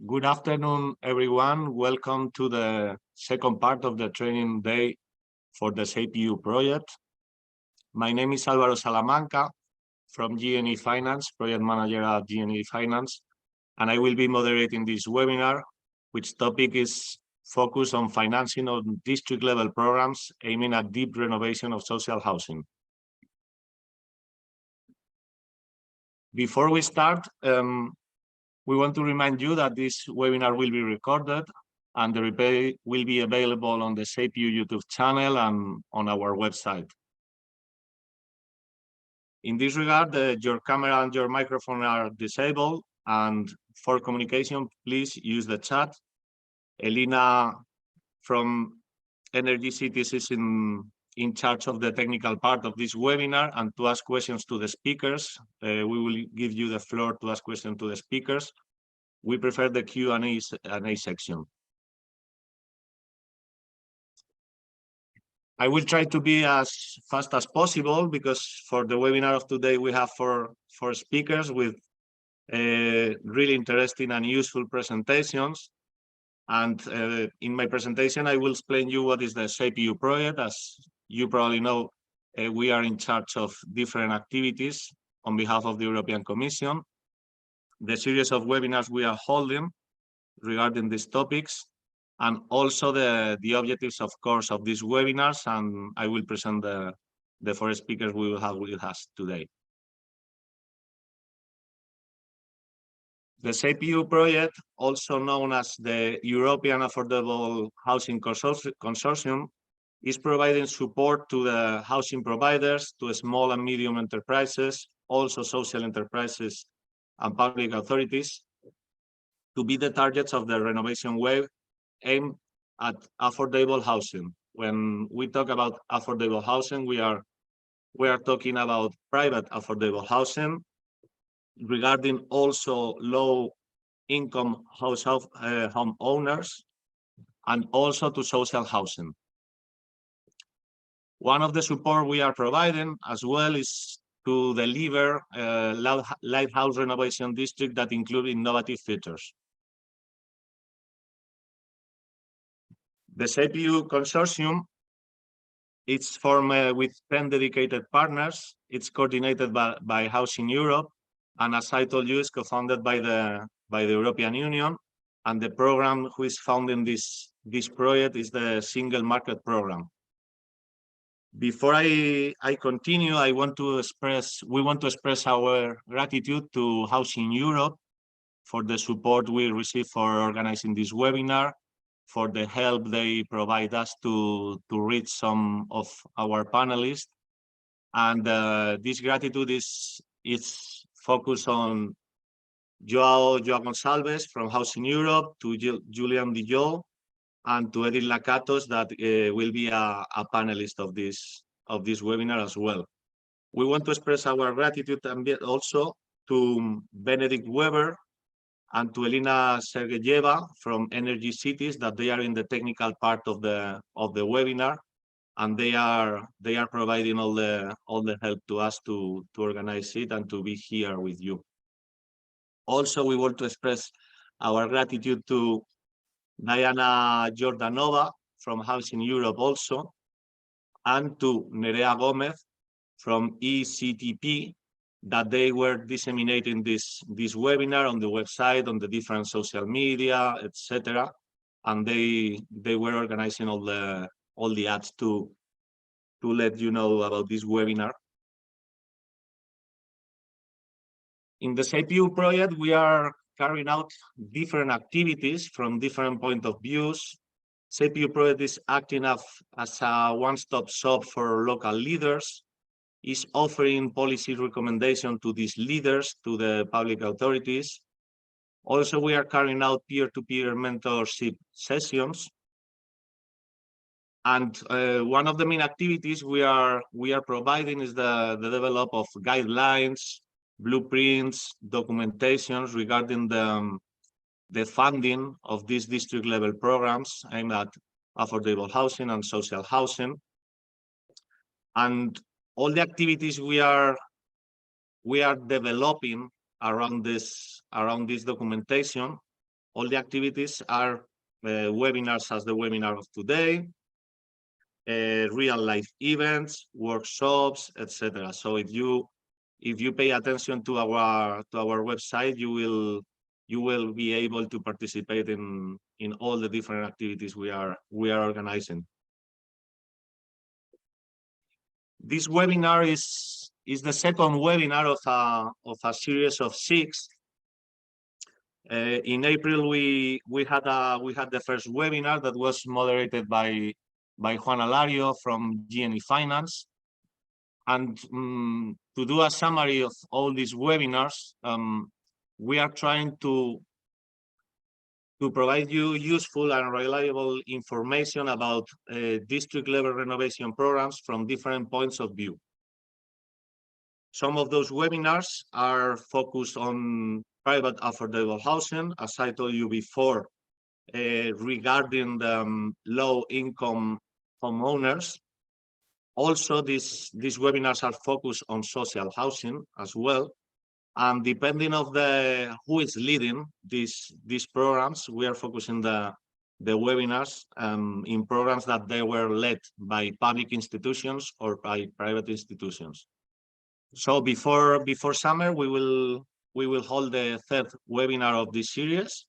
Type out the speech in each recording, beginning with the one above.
Good afternoon, everyone. Welcome to the second part of the training day for the CPU project. My name is Álvaro Salamanca from GNE Finance, project manager at GNE Finance, and I will be moderating this webinar, which topic is focused on financing on district level programs aiming at deep renovation of social housing. Before we start, we want to remind you that this webinar will be recorded and the replay will be available on the CPU YouTube channel and on our website. In this regard, your camera and your microphone are disabled, and for communication, please use the chat. Elena from Energy Cities is in charge of the technical part of this webinar, and to ask questions to the speakers, we will give you the floor to ask questions to the speakers. We prefer the Q&A section. I will try to be as fast as possible because for the webinar of today, we have four speakers with really interesting and useful presentations. And in my presentation, I will explain you what is the CPU project. As you probably know, we are in charge of different activities on behalf of the European Commission. The series of webinars we are holding regarding these topics, and also the objectives, of course, of these webinars, and I will present the four speakers we will have with us today. The CPU project, also known as the European Affordable Housing Consortium, is providing support to the housing providers, to small and medium enterprises, also social enterprises and public authorities, to be the targets of the renovation wave aimed at affordable housing. When we talk about affordable housing, we are talking about private affordable housing, regarding also low-income home owners, and also to social housing. One of the support we are providing as well is to deliver lighthouse renovation district that include innovative features. The CPU consortium, it's formed with 10 dedicated partners. It's coordinated by Housing Europe, and as I told you, it's co-founded by the European Union. And the program who is funding this project is the Single Market Program. Before I continue, we want to express our gratitude to Housing Europe for the support we received for organizing this webinar, for the help they provide us to reach some of our panelists. And this gratitude is focused on Joao Gonçalves from Housing Europe, to Julian Dijol, and to Edith Lacatos, that will be a panelist of this webinar as well. We want to express our gratitude and also to Benedict Weber and to Elena Sergeyeva from Energy Cities, that they are in the technical part of the webinar, and they are providing all the help to us to organize it and to be here with you. Also, we want to express our gratitude to Diana Jordanova from Housing Europe also, and to Nerea Gomez from ECTP, that they were disseminating this webinar on the website, on the different social media, etc. And they were organizing all the ads to let you know about this webinar. In the CPU project, we are carrying out different activities from different point of views. CPU project is acting as a one-stop shop for local leaders, is offering policy recommendation to these leaders, to the public authorities. Also, we are carrying out peer-to-peer mentorship sessions. And one of the main activities we are providing is the development of guidelines, blueprints, documentations regarding the funding of these district level programs aimed at affordable housing and social housing. And all the activities we are developing around this documentation All the activities are webinars as the webinar of today, real life events, workshops, etc. So if you pay attention to our website, you will be able to participate in all the different activities we are organizing. This webinar is the second webinar of a series of 6. In April, we had the first webinar that was moderated by Juan Alario from GNE Finance. And to do a summary of all these webinars, we are trying to provide you useful and reliable information about district-level renovation programs from different points of view. Some of those webinars are focused on private affordable housing, as I told you before, regarding the low-income homeowners. Also, these webinars are focused on social housing as well. And depending on who is leading these programs, we are focusing the webinars in programs that they were led by public institutions or by private institutions. So before summer, we will hold the third webinar of this series.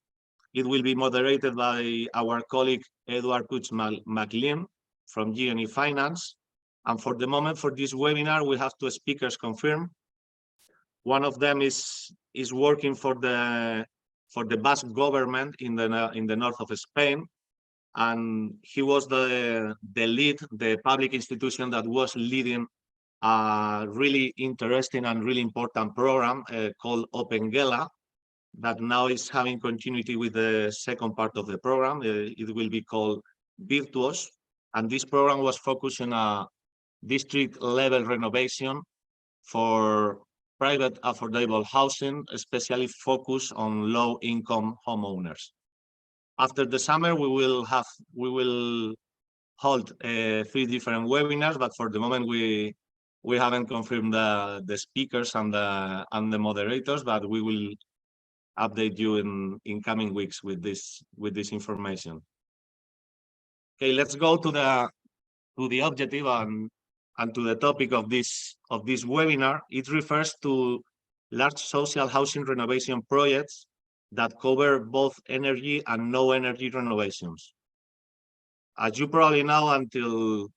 It will be moderated by our colleague Edward Puig McLean from GNE Finance. And for the moment, for this webinar, we have 2 speakers confirmed. One of them is working for the Basque government in the north of Spain, and he was the lead, the public institution that was leading a really interesting and really important program called Opengela, that now is having continuity with the second part of the program. It will be called Virtuos, and this program was focused on a district-level renovation for private affordable housing, especially focused on low-income homeowners. After the summer, we will hold 3 different webinars, but for the moment we haven't confirmed the speakers and the moderators, but we will update you in coming weeks with this information. Okay, let's go to the objective and to the topic of this webinar. It refers to large social housing renovation projects that cover both energy and no energy renovations. As you probably know, until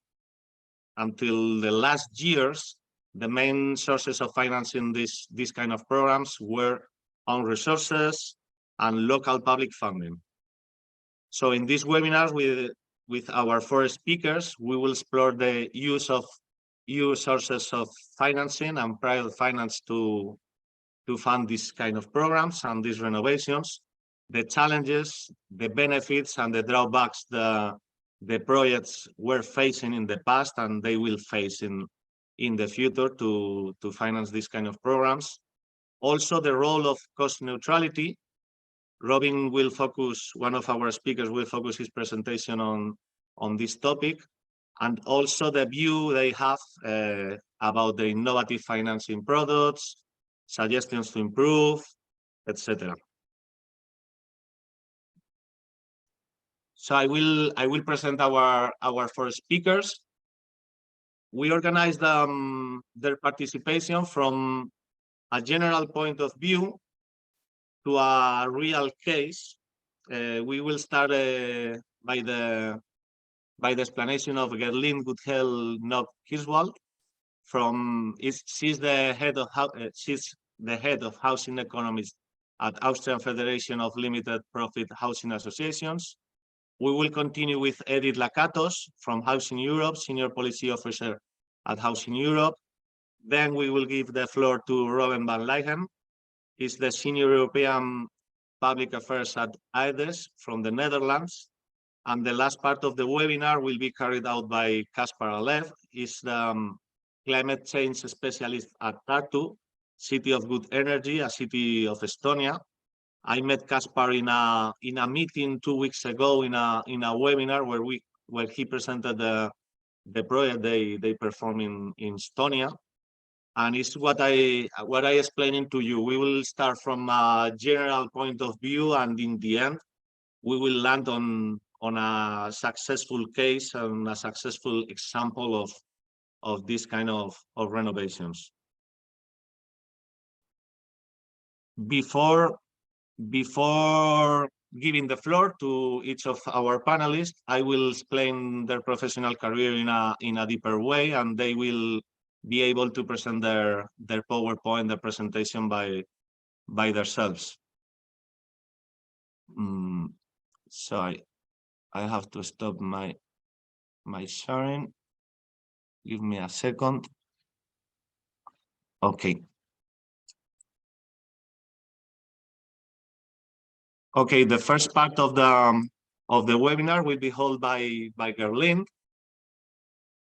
the last years, the main sources of financing these kind of programs were own resources and local public funding. So in this webinar with our 4 speakers, we will explore the use of EU sources of financing and private finance to fund these kind of programs and these renovations, the challenges, the benefits, and the drawbacks the projects were facing in the past and they will face in the future to finance these kind of programs. Also, the role of cost neutrality. Robin will focus, one of our speakers will focus his presentation on this topic, and also the view they have about the innovative financing products, suggestions to improve, etc. So I will present our 4 speakers. We organized their participation from a general point of view to a real case. We will start by the explanation of Gerlinde Guthel Knopp Hirschwald. She's the head of housing economists at Austrian Federation of Limited Profit Housing Associations. We will continue with Edith Lakatos from Housing Europe, Senior Policy Officer at Housing Europe. Then we will give the floor to Robin van Leyen. He's the Senior European Public Affairs at AEDES from the Netherlands. And the last part of the webinar will be carried out by Kaspar Alev. He's the climate change specialist at Tartu, City of Good Energy, a city of Estonia. I met Kaspar in a meeting 2 weeks ago in a webinar where he presented the project they perform in Estonia. And it's what I explaining to you. We will start from a general point of view, and in the end, we will land on a successful case and a successful example of this kind of renovations. Before giving the floor to each of our panelists, I will explain their professional career in a deeper way, and they will be able to present their PowerPoint, the presentation by themselves. So I have to stop my sharing. Give me a second. Okay. Okay, the first part of the webinar will be held by Gerlinde.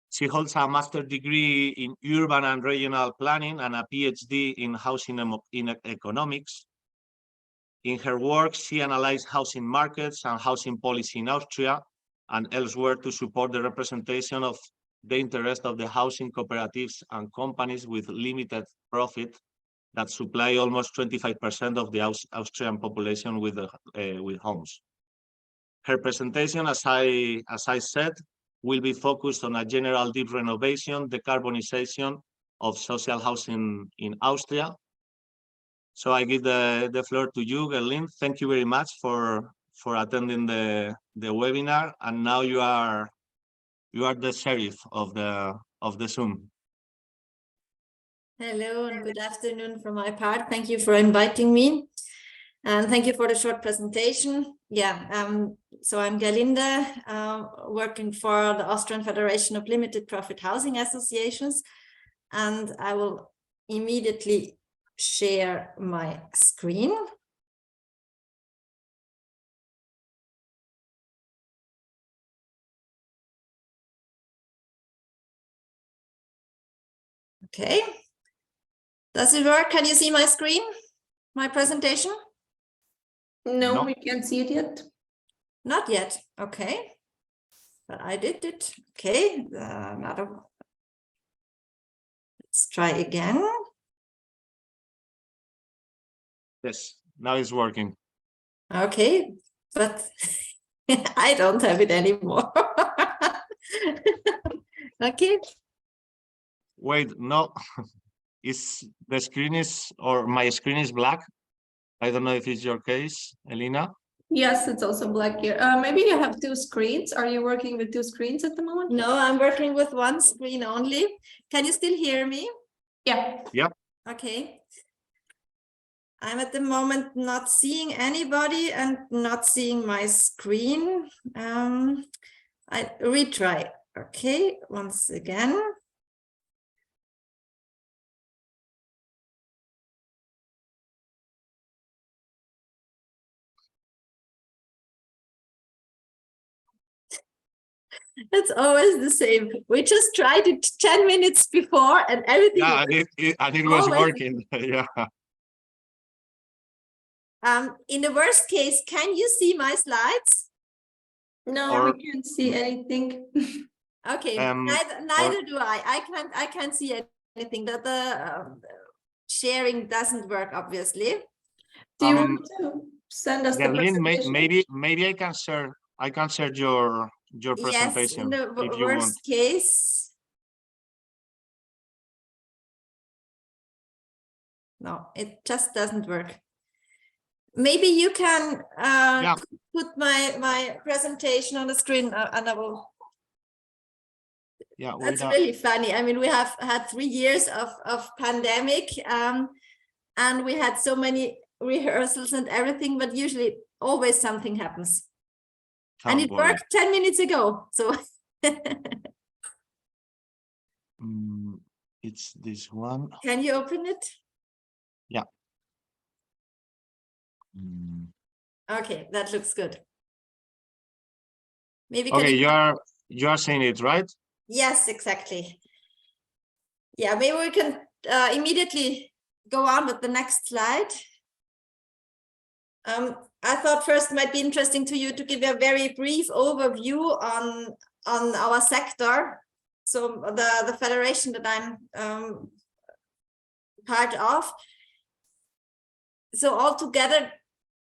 She holds a master's degree in urban and regional planning and a PhD in housing economics. In her work, she analyzed housing markets and housing policy in Austria and elsewhere to support the representation of the interest of the housing cooperatives and companies with limited profit that supply almost 25% of the Austrian population with homes. Her presentation, as I said, will be focused on a general deep renovation, decarbonization of social housing in Austria. So I give the floor to you, Gerlinde. Thank you very much for attending the webinar, and now you are the sheriff of the Zoom. Hello and good afternoon from my part. Thank you for inviting me. And thank you for the short presentation. So I'm Gerlinde, working for the Austrian Federation of Limited Profit Housing Associations, and I will immediately share my screen. Okay. Does it work? Can you see my screen, my presentation? No, we can't see it yet. Not yet. Okay. But I did it. Okay. Let's try again. Yes, now it's working. Okay, but I don't have it anymore. Okay. Wait, no. My screen is black. I don't know if it's your case, Elena. Yes, it's also black here. Maybe you have two screens. Are you working with two screens at the moment? No, I'm working with one screen only. Can you still hear me? Yeah. Yeah. Okay. I'm at the moment not seeing anybody and not seeing my screen. I retry. Okay, once again. It's always the same. We just tried it 10 minutes before and everything. Yeah, and it was working. Yeah. In the worst case, can you see my slides? No, we can't see anything. Okay, neither do I. I can't see anything. That the sharing doesn't work, obviously. Do you want to send us the presentation? Maybe I can share your presentation. Yes, in the if you worst want. case. No, it just doesn't work. Maybe you can put my presentation on the screen and I will. Yeah, that's really funny. I mean, we have had 3 years of pandemic and we had so many rehearsals and everything, but usually always something happens. And it worked 10 minutes ago. So it's this one. Can you open it? Yeah. Okay, that looks good. Maybe okay, you are seeing it, right? Yes, exactly. Yeah, maybe we can immediately go on with the next slide. I thought first might be interesting to you to give a very brief overview on our sector. So the federation that I'm part of. So altogether,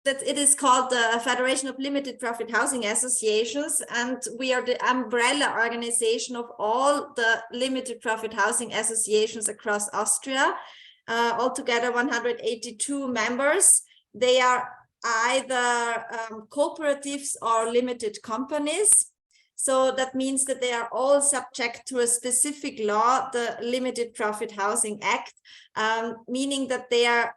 that it is called the Federation of Limited Profit Housing Associations, and we are the umbrella organization of all the limited profit housing associations across Austria. Altogether 182 members. They are either cooperatives or limited companies. So that means that they are all subject to a specific law, the Limited Profit Housing Act, meaning that they are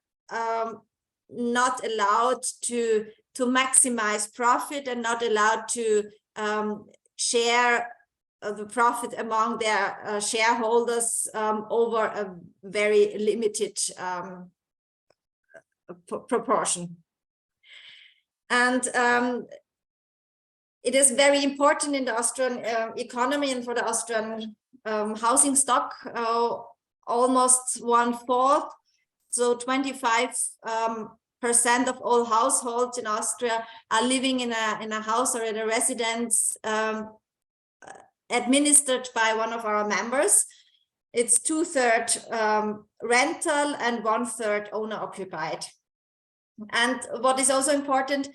not allowed to maximize profit and not allowed to share the profit among their shareholders over a very limited proportion. And it is very important in the Austrian economy and for the Austrian housing stock. Almost 1/4, so 25% of all households in Austria are living in a house or in a residence administered by one of our members. It's 2/3 rental and 1/3 owner occupied. And what is also important,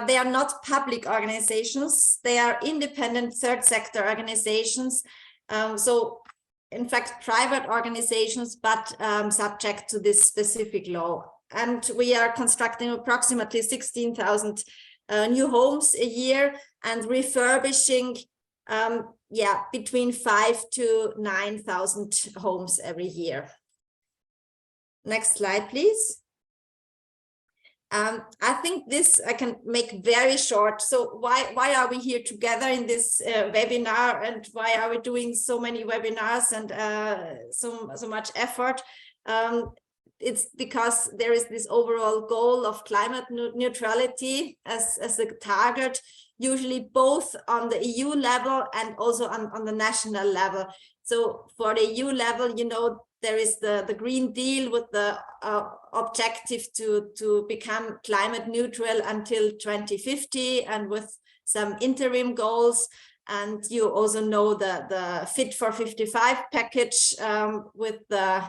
they are not public organizations, they are independent third sector organizations. So in fact, private organizations, but subject to this specific law. And we are constructing approximately 16,000 new homes a year and refurbishing between 5,000 to 9,000 homes every year. Next slide, please. I think this I can make very short. So why are we here together in this webinar, and why are we doing so many webinars and so much effort? It's because there is this overall goal of climate neutrality as a target, usually both on the EU level and also on the national level. So for the EU level, you know, there is the Green Deal with the objective to become climate neutral until 2050, and with some interim goals. And you also know the Fit for 55 package with the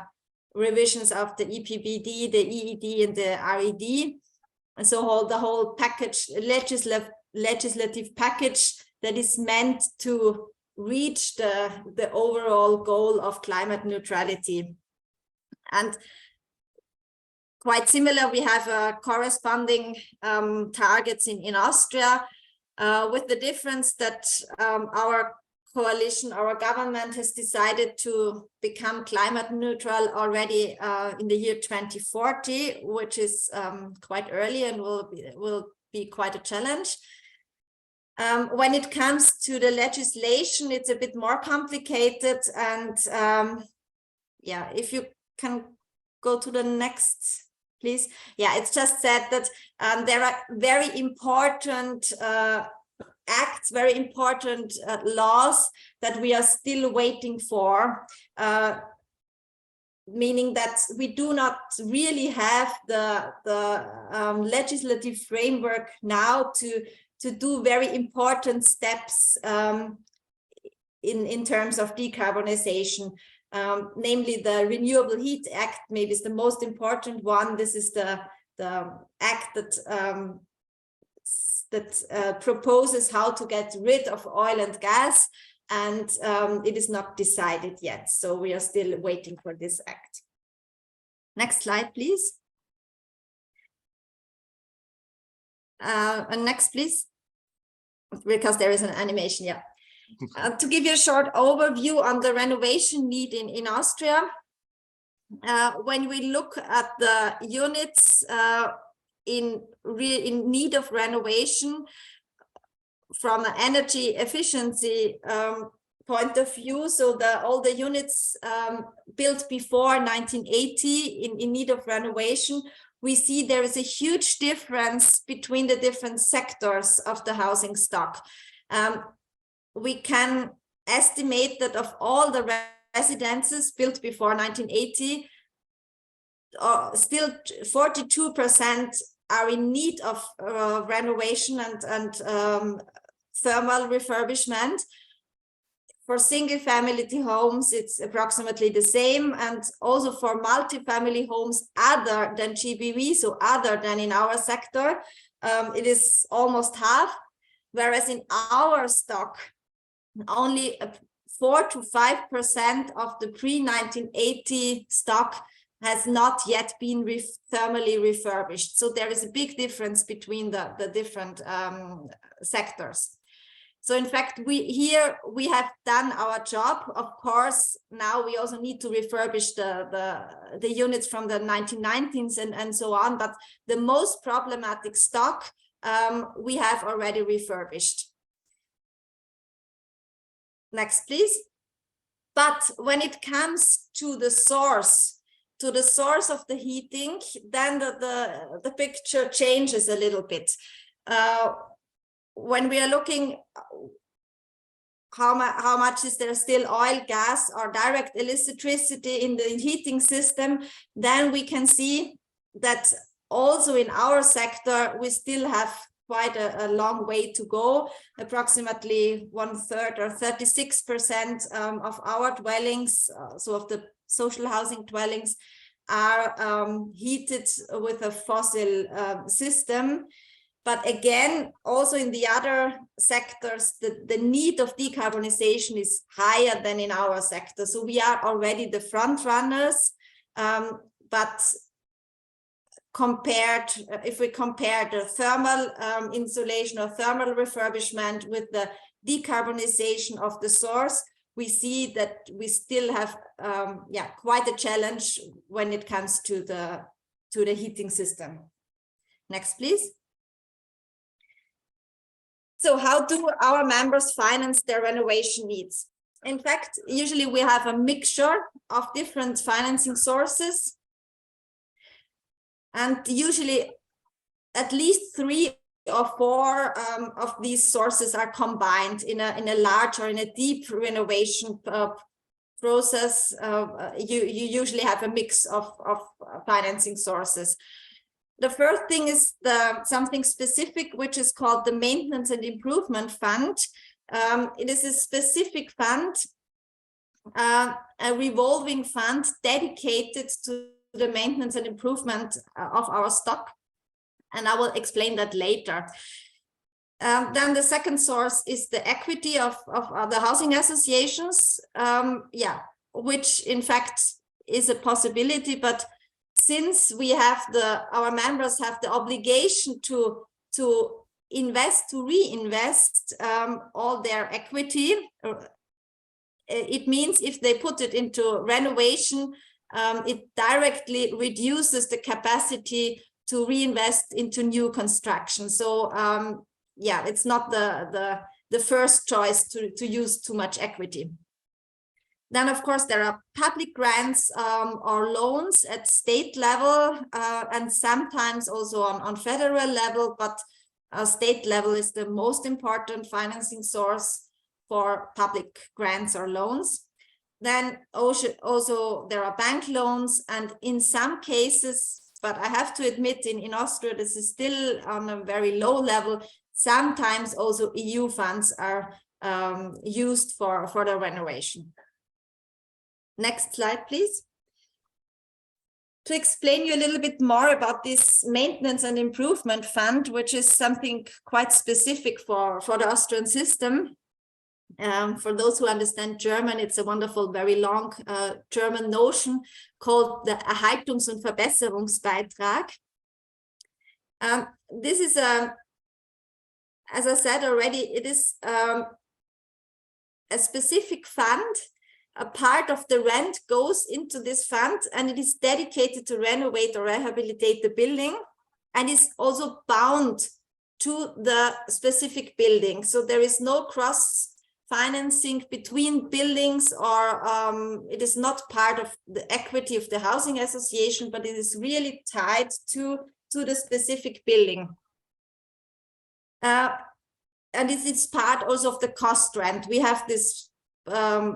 revisions of the EPBD, the EED, and the RED. And so the whole package, legislative package that is meant to reach the overall goal of climate neutrality. And quite similar, we have corresponding targets in Austria, with the difference that our coalition, our government has decided to become climate neutral already in the year 2040, which is quite early and will be quite a challenge. When it comes to the legislation, it's a bit more complicated. And if you can go to the next, please. Yeah, it's just said that there are very important acts, very important laws that we are still waiting for, meaning that we do not really have the legislative framework now to do very important steps in terms of decarbonization. Namely, the Renewable Heat Act maybe is the most important one. This is the act that proposes how to get rid of oil and gas, and it is not decided yet. So we are still waiting for this act. Next slide, please. And next, please, because there is an animation. Yeah. To give you a short overview on the renovation need in Austria, when we look at the units in need of renovation from an energy efficiency point of view, so all the units built before 1980 in need of renovation, we see there is a huge difference between the different sectors of the housing stock. We can estimate that of all the residences built before 1980, still 42% are in need of renovation and thermal refurbishment. For single-family homes, it's approximately the same, and also for multi-family homes other than GBV, so other than in our sector, it is almost half, whereas in our stock, only 4 to 5% of the pre-1980 stock has not yet been thermally refurbished. So there is a big difference between the different sectors. So in fact, we have done our job. Of course, now we also need to refurbish the units from the 1990s and so on. But the most problematic stock we have already refurbished. Next, please. But when it comes to the source of the heating, then the picture changes a little bit. When we are looking how much is there still oil, gas, or direct electricity in the heating system, then we can see that also in our sector, we still have quite a long way to go. Approximately 1/3 or 36% of our dwellings, so of the social housing dwellings, are heated with a fossil system. But again, also in the other sectors, the need of decarbonization is higher than in our sector. So we are already the front runners, but if we compare the thermal insulation or thermal refurbishment with the decarbonization of the source, we see that we still have quite a challenge when it comes to the heating system. Next, please. So how do our members finance their renovation needs? In fact, usually we have a mixture of different financing sources. And usually at least 3 or 4 of these sources are combined in a large or in a deep renovation process. You usually have a mix of financing sources. The first thing is something specific, which is called the Maintenance and Improvement Fund. It is a specific fund, a revolving fund dedicated to the maintenance and improvement of our stock. And I will explain that later. Then the second source is the equity of the housing associations, which in fact is a possibility, but since we have our members have the obligation to reinvest all their equity, it means if they put it into renovation, it directly reduces the capacity to reinvest into new construction. So it's not the first choice to use too much equity. Then, of course, there are public grants or loans at state level and sometimes also on federal level, but state level is the most important financing source for public grants or loans. Then also there are bank loans, and in some cases, but I have to admit in Austria, this is still on a very low level, sometimes also EU funds are used for the renovation. Next slide, please. To explain you a little bit more about this Maintenance and Improvement Fund, which is something quite specific for the Austrian system. For those who understand German, it's a wonderful, very long German notion called the Erhaltungs- und Verbesserungsbeitrag. This is as I said already, it is a specific fund. A part of the rent goes into this fund and it is dedicated to renovate or rehabilitate the building and is also bound to the specific building. So there is no cross financing between buildings, or it is not part of the equity of the housing association, but it is really tied to the specific building. And it is part also of the cost rent. We have this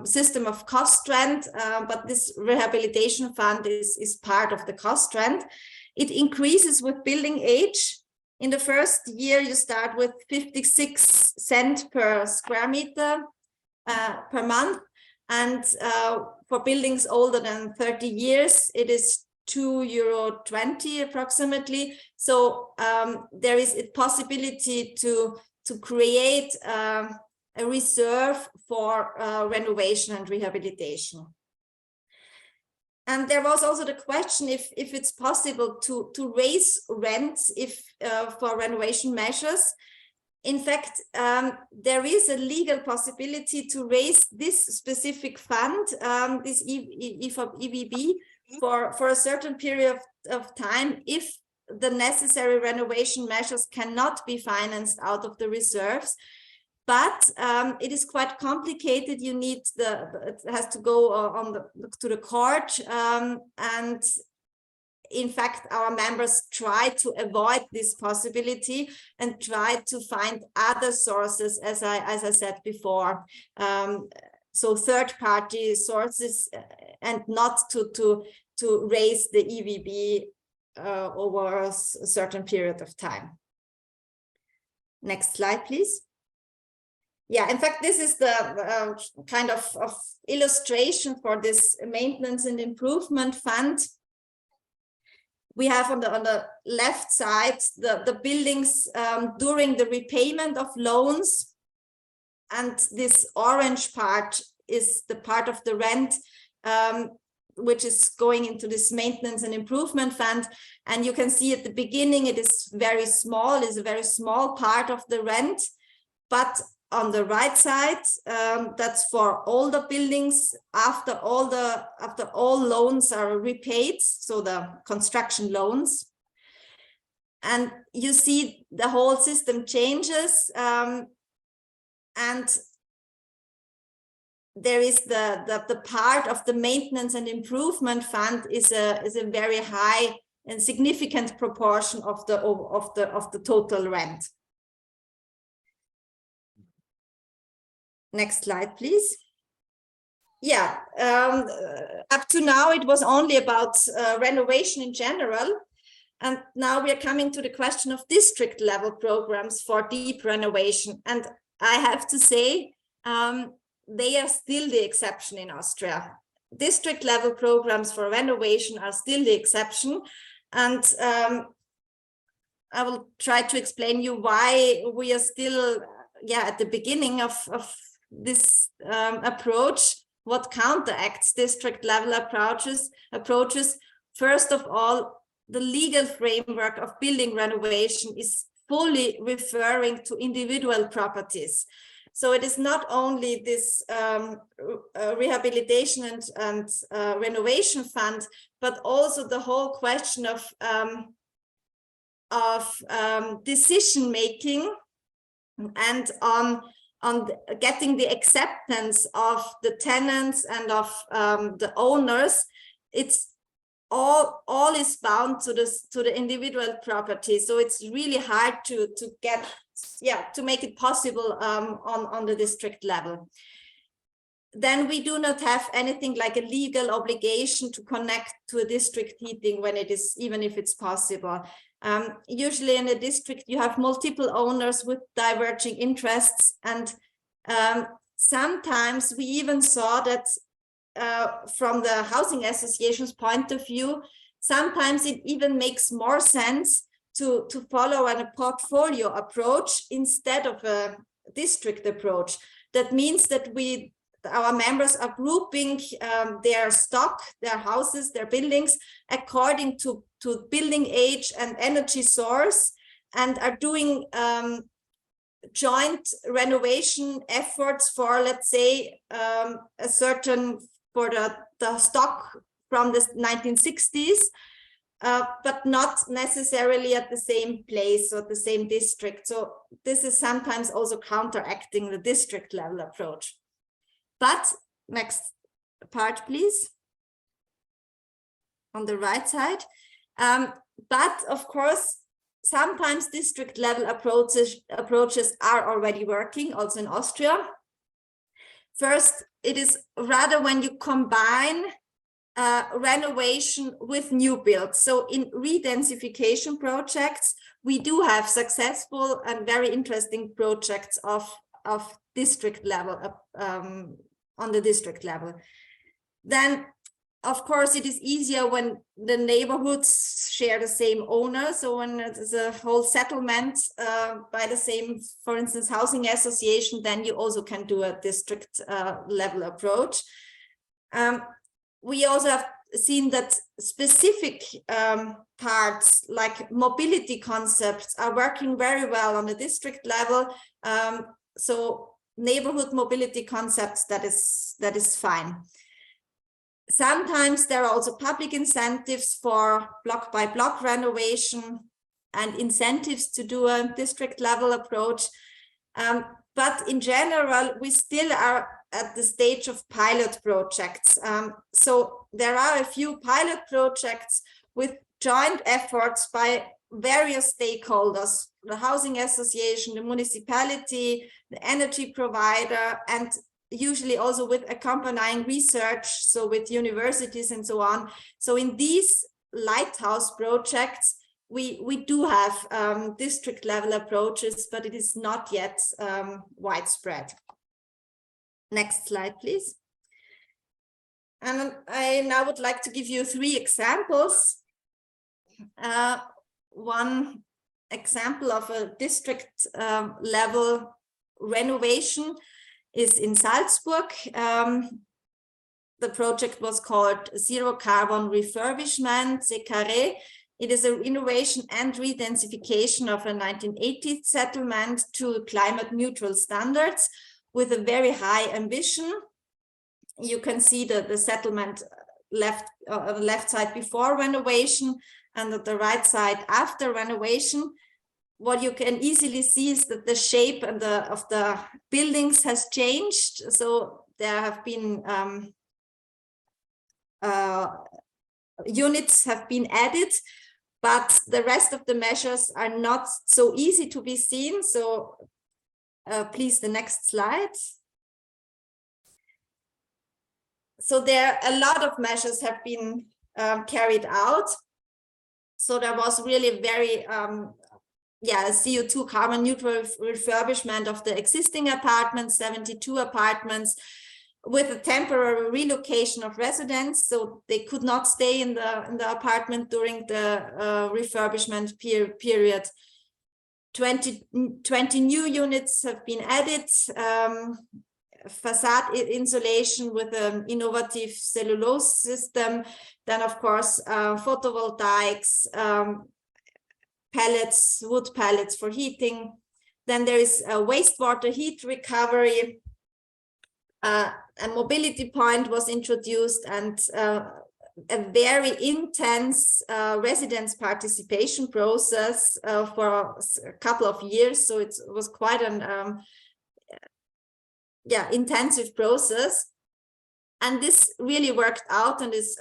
system of cost rent, but this rehabilitation fund is part of the cost rent. It increases with building age. In the first year, you start with 56 cents per square meter. per month. And for buildings older than 30 years, it is €2.20 approximately. So there is a possibility to create a reserve for renovation and rehabilitation. And there was also the question if it's possible to raise rents for renovation measures. In fact, there is a legal possibility to raise this specific fund, this EVB, for a certain period of time if the necessary renovation measures cannot be financed out of the reserves. But it is quite complicated. You need it has to go to the court, and in fact, our members try to avoid this possibility and try to find other sources, as I said before. So third-party sources, and not to raise the EVB over a certain period of time. Next slide, please. Yeah, in fact, this is the kind of illustration for this maintenance and improvement fund. We have on the left side the buildings during the repayment of loans, and this orange part is the part of the rent which is going into this maintenance and improvement fund. And you can see at the beginning it is very small, is a very small part of the rent, but on the right side, that's for all the buildings after all loans are repaid, so the construction loans. And you see the whole system changes, and there is the part of the maintenance and improvement fund is a very high and significant proportion of the total rent. Next slide, please. Yeah, up to now it was only about renovation in general. And now we are coming to the question of district level programs for deep renovation. And I have to say, they are still the exception in Austria. District level programs for renovation are still the exception. And I will try to explain you why we are still at the beginning of this approach, what counteracts district level approaches. First of all, the legal framework of building renovation is fully referring to individual properties. So it is not only this rehabilitation and renovation fund, but also the whole question of decision making and on getting the acceptance of the tenants and of the owners. It's all is bound to the individual property. So it's really hard to make it possible on the district level. Then we do not have anything like a legal obligation to connect to a district heating when it is, even if it's possible. Usually in a district, you have multiple owners with diverging interests. And sometimes we even saw that from the housing association's point of view, sometimes it even makes more sense to follow a portfolio approach instead of a district approach. That means that our members are grouping their stock, their houses, their buildings according to building age and energy source, and are doing joint renovation efforts for, let's say, a certain, for the stock from the 1960s, but not necessarily at the same place or the same district. So this is sometimes also counteracting the district level approach. But next part, please, on the right side. But of course, sometimes district level approaches are already working, also in Austria. First, it is rather when you combine renovation with new builds. So in redensification projects, we do have successful and very interesting projects of of district level, on the district level. Then, of course, it is easier when the neighborhoods share the same owner. So when there's a whole settlement by the same, for instance, housing association, then you also can do a district level approach. We also have seen that specific parts like mobility concepts are working very well on the district level. So neighborhood mobility concepts, that is fine. Sometimes there are also public incentives for block by block renovation and incentives to do a district level approach. But in general, we still are at the stage of pilot projects. So there are a few pilot projects with joint efforts by various stakeholders, the housing association, the municipality, the energy provider, and usually also with accompanying research, so with universities and so on. So in these lighthouse projects, we do have district level approaches, but it is not yet widespread. Next slide, please. And I now would like to give you 3 examples. One example of a district level renovation is in Salzburg. The project was called Zero Carbon Refurbishment, ZCARE. It is a renovation and redensification of a 1980s settlement to climate neutral standards with a very high ambition. You can see the settlement on the left side before renovation and at the right side after renovation. What you can easily see is that the shape of the buildings has changed. So there have been units have been added, but the rest of the measures are not so easy to be seen. So please, the next slide. So there a lot of measures have been carried out. So there was really very CO2 carbon neutral refurbishment of the existing apartments, 72 apartments, with a temporary relocation of residents, so they could not stay in the apartment during the refurbishment period. 20 new units have been added, facade insulation with an innovative cellulose system, then of course photovoltaics, pellets, wood pellets for heating. Then there is a wastewater heat recovery. A mobility point was introduced, and a very intense residents' participation process for a couple of years. So it was quite an intensive process, and this really worked out and is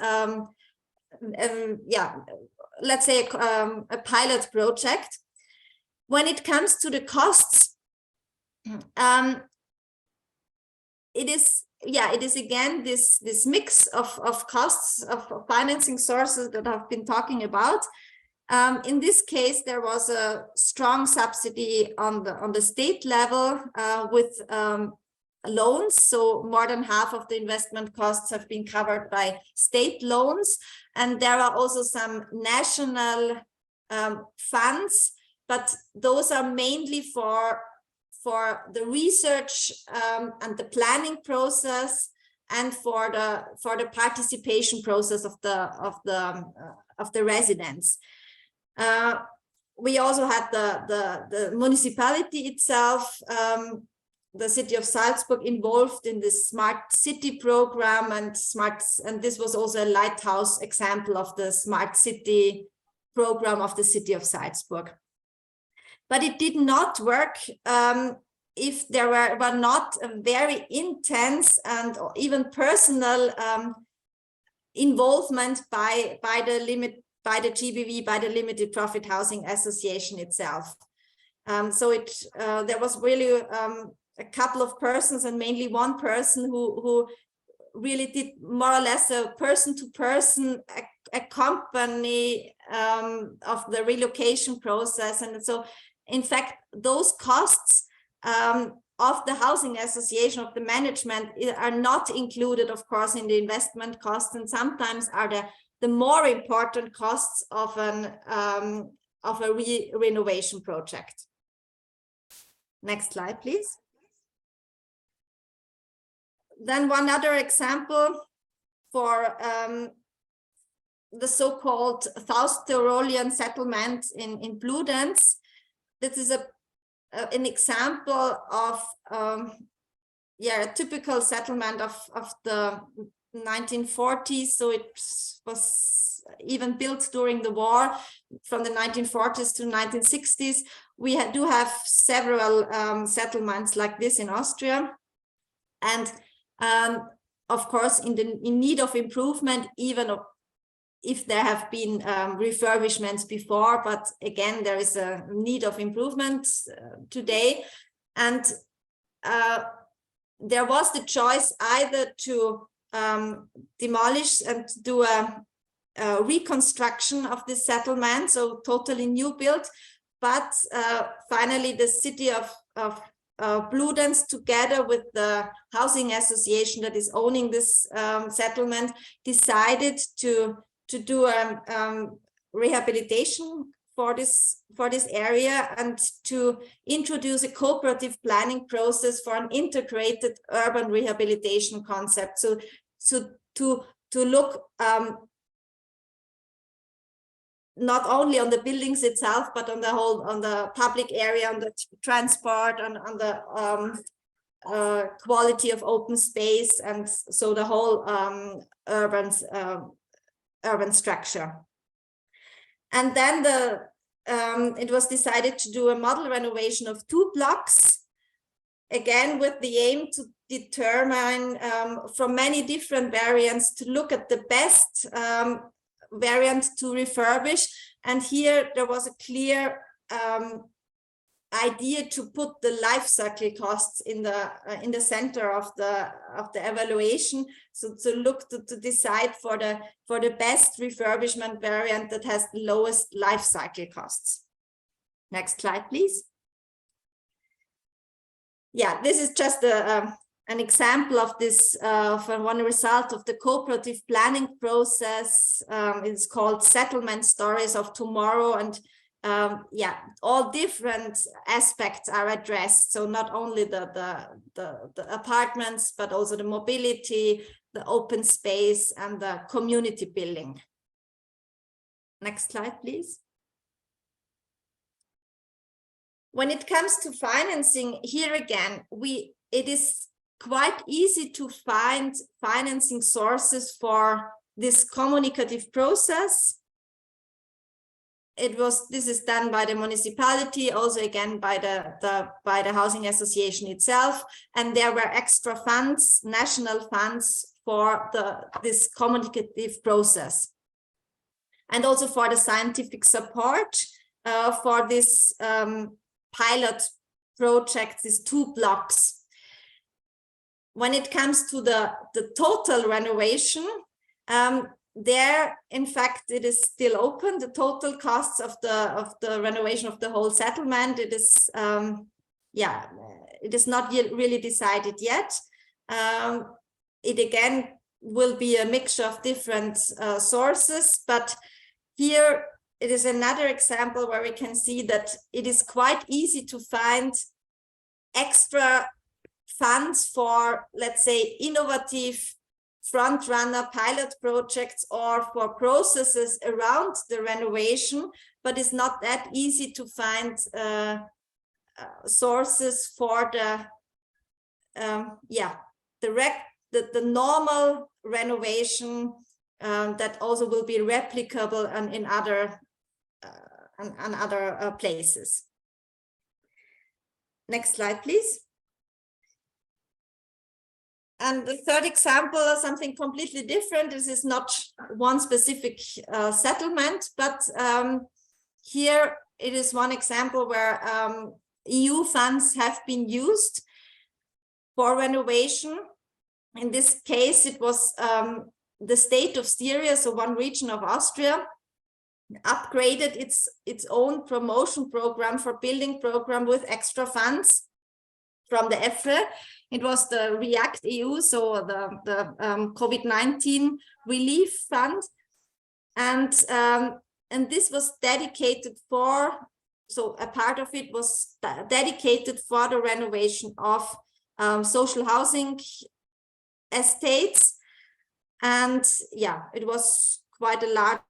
let's say a pilot project. When it comes to the costs, it is again this mix of costs of financing sources that I've been talking about. In this case, there was a strong subsidy on the state level with loans. So more than half of the investment costs have been covered by state loans, and there are also some national funds, but those are mainly for the research and the planning process, and for the participation process of the residents. We also had the municipality itself, the city of Salzburg, involved in the smart city program, and this was also a lighthouse example of the smart city program of the city of Salzburg. But it did not work if there were not a very intense and even personal involvement by the GBV, by the Limited Profit Housing Association itself. So there was really a couple of persons, and mainly one person who really did more or less a person-to-person accompany of the relocation process. And so, in fact, those costs of the housing association, of the management, are not included, of course, in the investment costs, and sometimes are the more important costs of a renovation project. Next slide, please. Then one other example for the so-called South Tyrolean settlement in Bludenz. This is an example of a typical settlement of the 1940s. So it was even built during the war from the 1940s to 1960s. We do have several settlements like this in Austria, and of course in need of improvement, even if there have been refurbishments before, but again, there is a need of improvement today. And there was the choice either to demolish and do a reconstruction of this settlement, so totally new build, but finally the city of Bludenz, together with the housing association that is owning this settlement, decided to do rehabilitation for this area and to introduce a cooperative planning process for an integrated urban rehabilitation concept. So to look not only on the buildings itself, but on the whole, on the public area, on the transport, on the quality of open space, and so the whole urban structure. And then it was decided to do a model renovation of 2 blocks, again with the aim to determine from many different variants, to look at the best variant to refurbish. And here there was a clear idea to put the life cycle costs in the center of the evaluation. So to look to decide for the best refurbishment variant that has the lowest life cycle costs. Next slide, please. Yeah, this is just an example of this, for one result of the cooperative planning process. It's called Settlement Stories of Tomorrow, and yeah, all different aspects are addressed. So not only the apartments, but also the mobility, the open space, and the community building. Next slide, please. When it comes to financing, here again, it is quite easy to find financing sources for this communicative process. This is done by the municipality, also again by the housing association itself, and there were extra funds, national funds, for this communicative process, and also for the scientific support for this pilot project, these 2 blocks. When it comes to the total renovation, there, in fact, it is still open. The total costs of the renovation of the whole settlement, it is it is not yet really decided yet. It again will be a mixture of different sources, but here it is another example where we can see that it is quite easy to find extra funds for, let's say, innovative front-runner pilot projects or for processes around the renovation, but it's not that easy to find sources for the normal renovation that also will be replicable and in other places. Next slide, please. And the third example is something completely different. This is not one specific settlement, but here it is one example where EU funds have been used for renovation. In this case, it was the state of Styria, so one region of Austria, upgraded its own promotion program for building program with extra funds from the EFRE. It was the REACT EU, so the COVID-19 relief fund. And this was dedicated for, so a part of it was dedicated for the renovation of social housing estates. And yeah, it was quite a large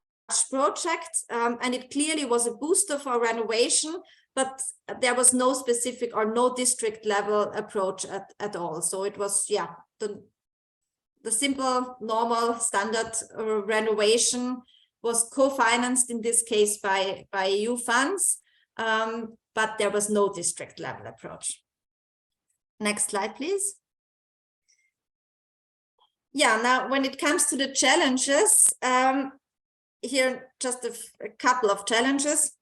project, and it clearly was a booster for renovation, but there was no specific or no district level approach at all. So it was, yeah, the simple, normal, standard renovation was co-financed in this case by EU funds, but there was no district level approach. Next slide, please. Yeah, now when it comes to the challenges, here just a couple of challenges.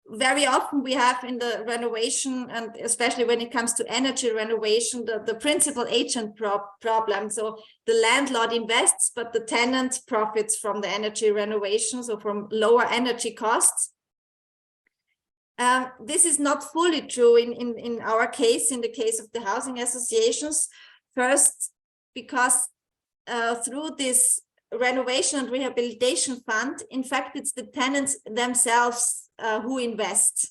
Very often we have in the renovation, and especially when it comes to energy renovation, the principal agent problem. So the landlord invests, but the tenant profits from the energy renovation, so from lower energy costs. This is not fully true in our case, in the case of the housing associations. First, because through this renovation and rehabilitation fund, in fact, it's the tenants themselves who invest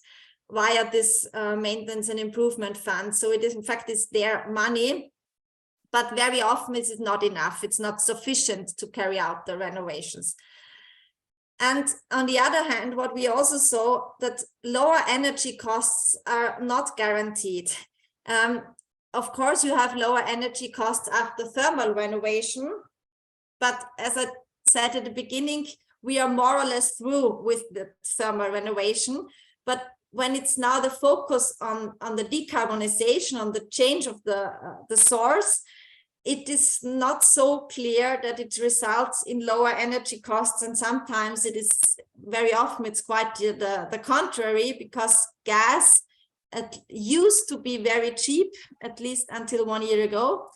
via this maintenance and improvement fund. So it is, in fact, it's their money, but very often it is not enough. It's not sufficient to carry out the renovations. And on the other hand, what we also saw, that lower energy costs are not guaranteed. Of course, you have lower energy costs after thermal renovation, but as I said at the beginning, we are more or less through with the thermal renovation. But when it's now the focus on the decarbonization, on the change of the source, it is not so clear that it results in lower energy costs. And sometimes it is, very often it's quite the contrary, because gas used to be very cheap, at least until 1 year ago.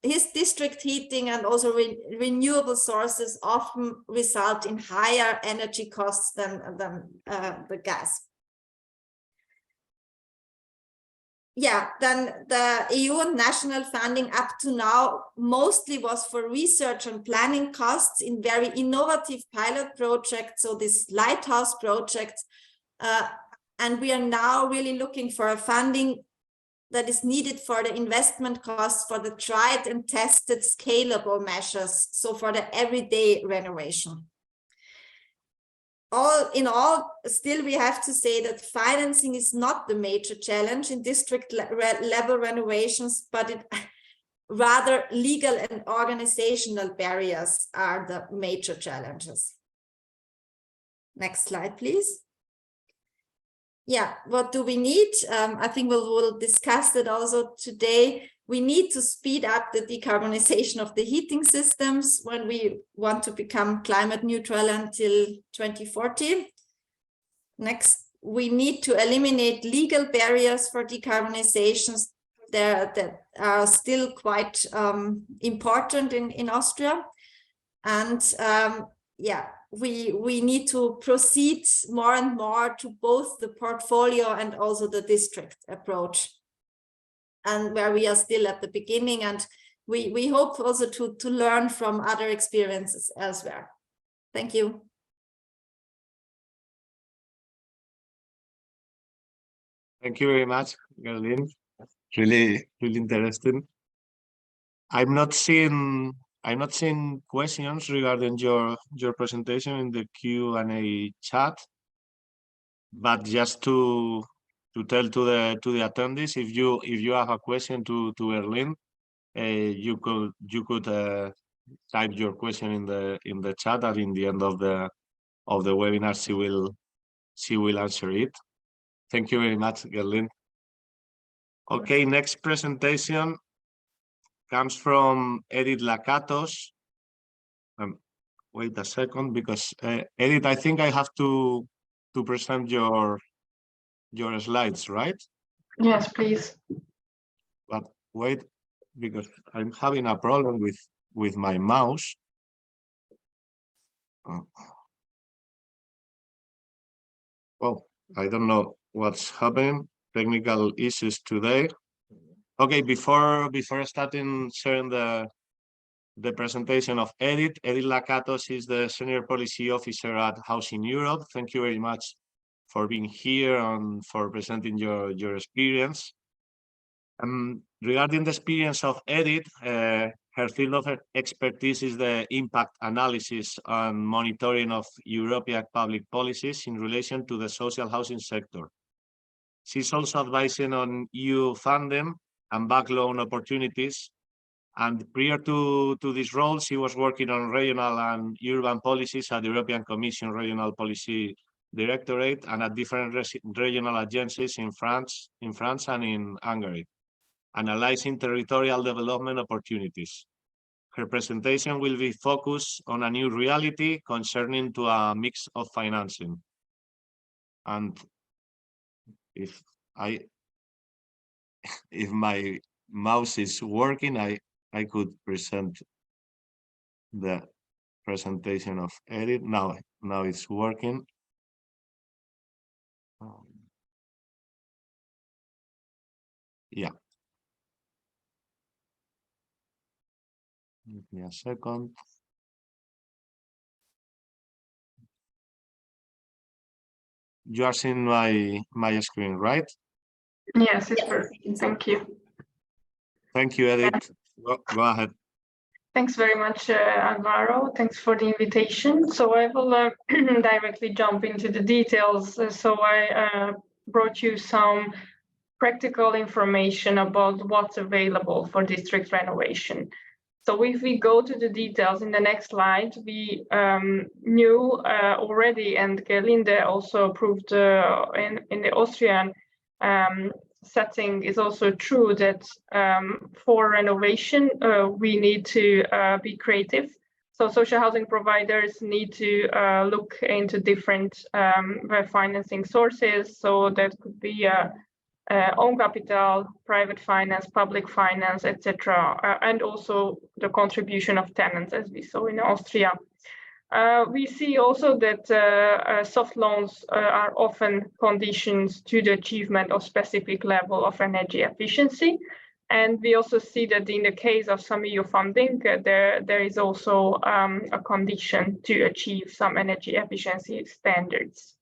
His district heating and also renewable sources often result in higher energy costs than the gas. Yeah, then the EU and national funding up to now mostly was for research and planning costs in very innovative pilot projects, so this lighthouse project. And we are now really looking for a funding that is needed for the investment costs for the tried and tested scalable measures, so for the everyday renovation. All in all, still we have to say that financing is not the major challenge in district level renovations, but rather legal and organizational barriers are the major challenges. Next slide, please. Yeah, what do we need? I think we'll discuss that also today. We need to speed up the decarbonization of the heating systems when we want to become climate neutral until 2040. Next, we need to eliminate legal barriers for decarbonizations that are still quite important in Austria. And yeah, we need to proceed more and more to both the portfolio and also the district approach, and where we are still at the beginning, and we hope also to learn from other experiences elsewhere. Thank you. Thank you very much, Geraldine. Really interesting. I'm not seeing questions regarding your presentation in the Q&A chat, but just to tell to the attendees, if you have a question to Erlyn, you could type your question in the chat, and in the end of the webinar she will answer it. Thank you very much, Geraldine. Okay, next presentation comes from Edith Lakatos. Wait a second, because Edith, I think I have to present your slides, right? Yes, please. But wait, because I'm having a problem with my mouse. Well, I don't know what's happening. Technical issues today. Okay, before starting sharing the presentation of Edith Lakatos is the Senior Policy Officer at Housing Europe. Thank you very much for being here and for presenting your experience. Regarding the experience of Edith, her field of expertise is the impact analysis and monitoring of European public policies in relation to the social housing sector. She's also advising on EU funding and back loan opportunities. And prior to this role, she was working on regional and urban policies at the European Commission Regional Policy Directorate and at different regional agencies in France and in Hungary, analyzing territorial development opportunities. Her presentation will be focused on a new reality concerning to a mix of financing. And if my mouse is working, I could present the presentation of Edith. Now it's working. Yeah. Give me a second. You are seeing my screen, right? Yes, it's perfect. Thank you. Thank you, Edith. Go ahead. Thanks very much, Alvaro. Thanks for the invitation. So I will directly jump into the details. So I brought you some practical information about what's available for district renovation. So if we go to the details in the next slide, we knew already, and Gerlinde also proved in the Austrian setting is also true that for renovation, we need to be creative. So social housing providers need to look into different financing sources. So that could be own capital, private finance, public finance, etc., and also the contribution of tenants, as we saw in Austria. We see also that soft loans are often conditions to the achievement of specific level of energy efficiency. And we also see that in the case of some EU funding, there is also a condition to achieve some energy efficiency standards.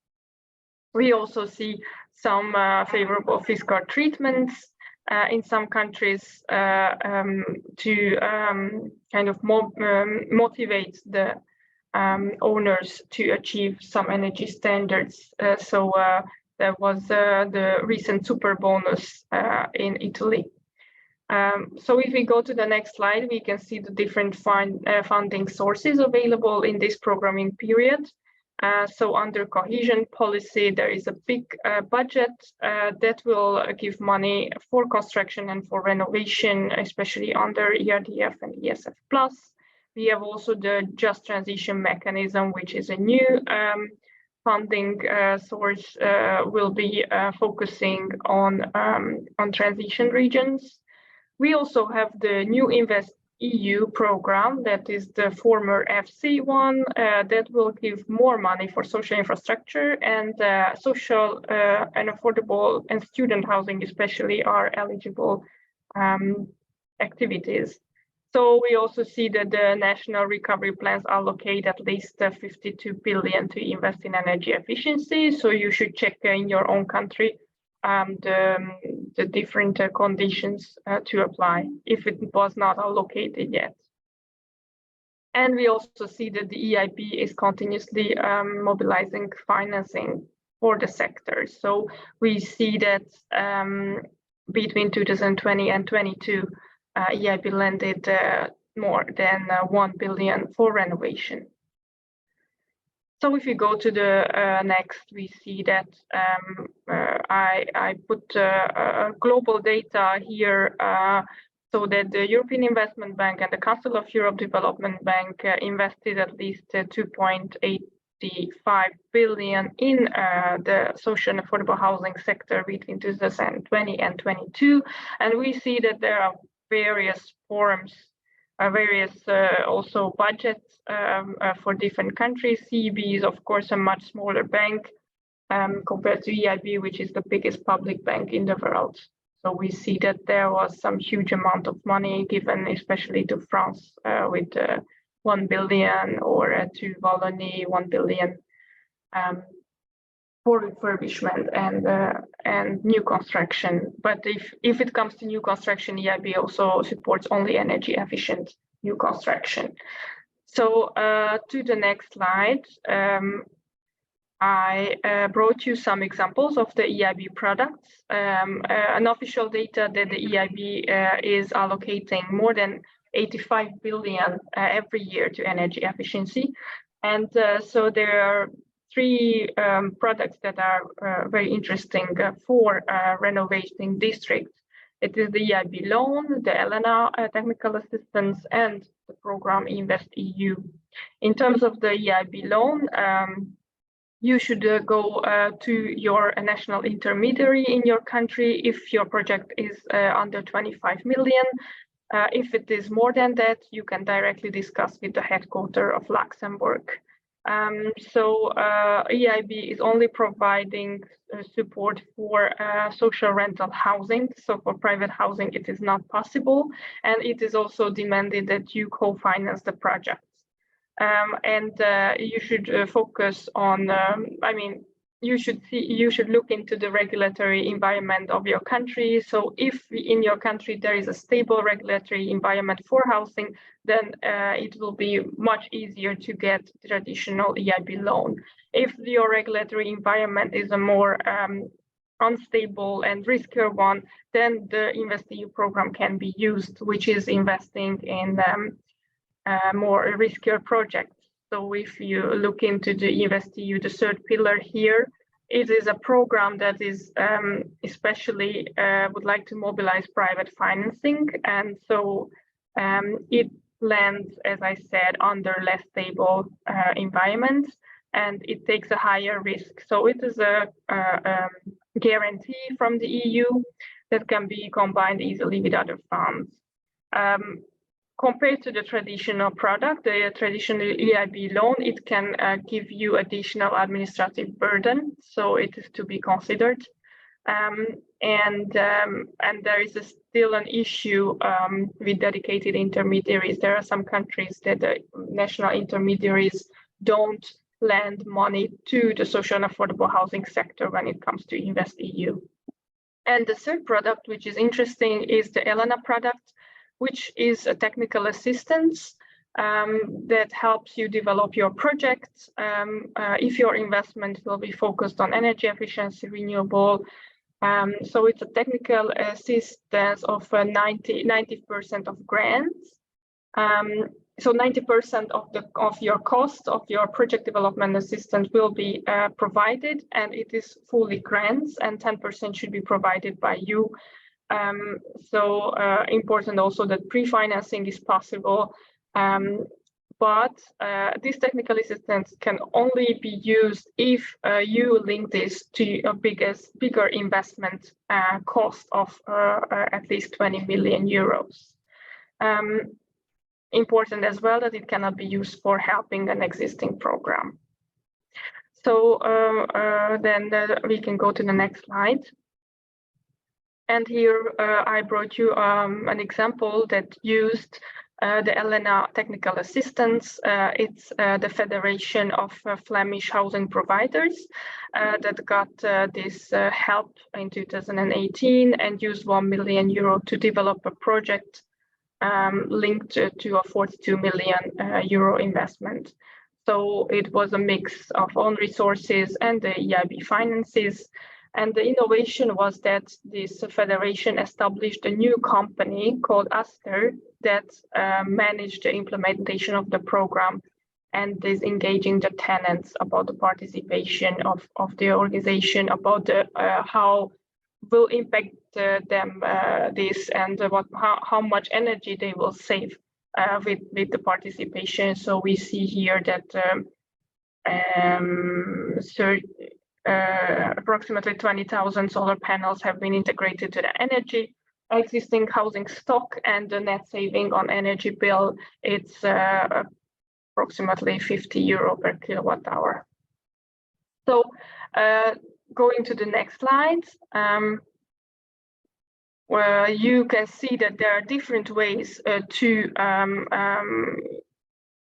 We also see some favorable fiscal treatments in some countries to kind of motivate the owners to achieve some energy standards. So there was the recent super bonus in Italy. So if we go to the next slide, we can see the different funding sources available in this programming period. So under cohesion policy, there is a big budget that will give money for construction and for renovation, especially under ERDF and ESF+. We have also the Just Transition Mechanism, which is a new funding source, will be focusing on transition regions. We also have the new Invest EU program, that is the former FC one, that will give more money for social infrastructure, and social and affordable and student housing especially are eligible activities. So we also see that the national recovery plans allocate at least 52 billion to invest in energy efficiency. So you should check in your own country the different conditions to apply if it was not allocated yet. And we also see that the EIB is continuously mobilizing financing for the sector. So we see that between 2020 and 22, EIB lended more than 1 billion for renovation. So if you go to the next, we see that I put global data here so that the European Investment Bank and the Council of Europe Development Bank invested at least 2.85 billion in the social and affordable housing sector between 2020 and 22. And we see that there are various forms, also budgets for different countries. CEB is, of course, a much smaller bank, compared to EIB, which is the biggest public bank in the world. So we see that there was some huge amount of money given, especially to France, with 1 billion, or to Wallonie 1 billion for refurbishment and new construction. But if it comes to new construction, EIB also supports only energy efficient new construction. So to the next slide, I brought you some examples of the EIB products. Unofficial data that the EIB is allocating more than 85 billion every year to energy efficiency. And so there are 3 products that are very interesting for renovating districts. It is the EIB loan, the ELENA technical assistance, and the program Invest EU. In terms of the EIB loan, you should go to your national intermediary in your country if your project is under 25 million. If it is more than that, you can directly discuss with the headquarters of Luxembourg. So EIB is only providing support for social rental housing. So for private housing, it is not possible. And it is also demanded that you co-finance the project. And you should focus on, you should look into the regulatory environment of your country. So if in your country there is a stable regulatory environment for housing, then it will be much easier to get traditional EIB loan. If your regulatory environment is a more unstable and riskier one, then the InvestEU program can be used, which is investing in more riskier projects. So if you look into the InvestEU, the 3rd pillar here, it is a program that is especially would like to mobilize private financing. And so it lands, as I said, under less stable environments, and it takes a higher risk. So it is a guarantee from the EU that can be combined easily with other funds. Compared to the traditional product, the traditional EIB loan, it can give you additional administrative burden, so it is to be considered. And there is still an issue with dedicated intermediaries. There are some countries that the national intermediaries don't lend money to the social and affordable housing sector when it comes to InvestEU. And the 3rd product, which is interesting, is the ELENA product, which is a technical assistance that helps you develop your project. If your investment will be focused on energy efficiency, renewable. So it's a technical assistance of 90% of grants. So 90% of your cost of your project development assistance will be provided, and it is fully grants, and 10% should be provided by you. So important also that pre-financing is possible, but this technical assistance can only be used if you link this to a bigger investment cost of at least 20 million euros. Important as well that it cannot be used for helping an existing program. So then we can go to the next slide. And here I brought you an example that used the ELENA technical assistance. It's the Federation of Flemish Housing Providers that got this help in 2018 and used 1 million euro to develop a project linked to a 42 million euro investment. So it was a mix of own resources and the EIB finances. And the innovation was that this federation established a new company called Aster that managed the implementation of the program and is engaging the tenants about the participation of the organization, about the, how will impact them this and how much energy they will save with the participation. So we see here that approximately 20,000 solar panels have been integrated to the existing housing stock, and the net saving on energy bill, it's approximately 50 euro per kilowatt hour. So Going to the next slide, where you can see that there are different ways to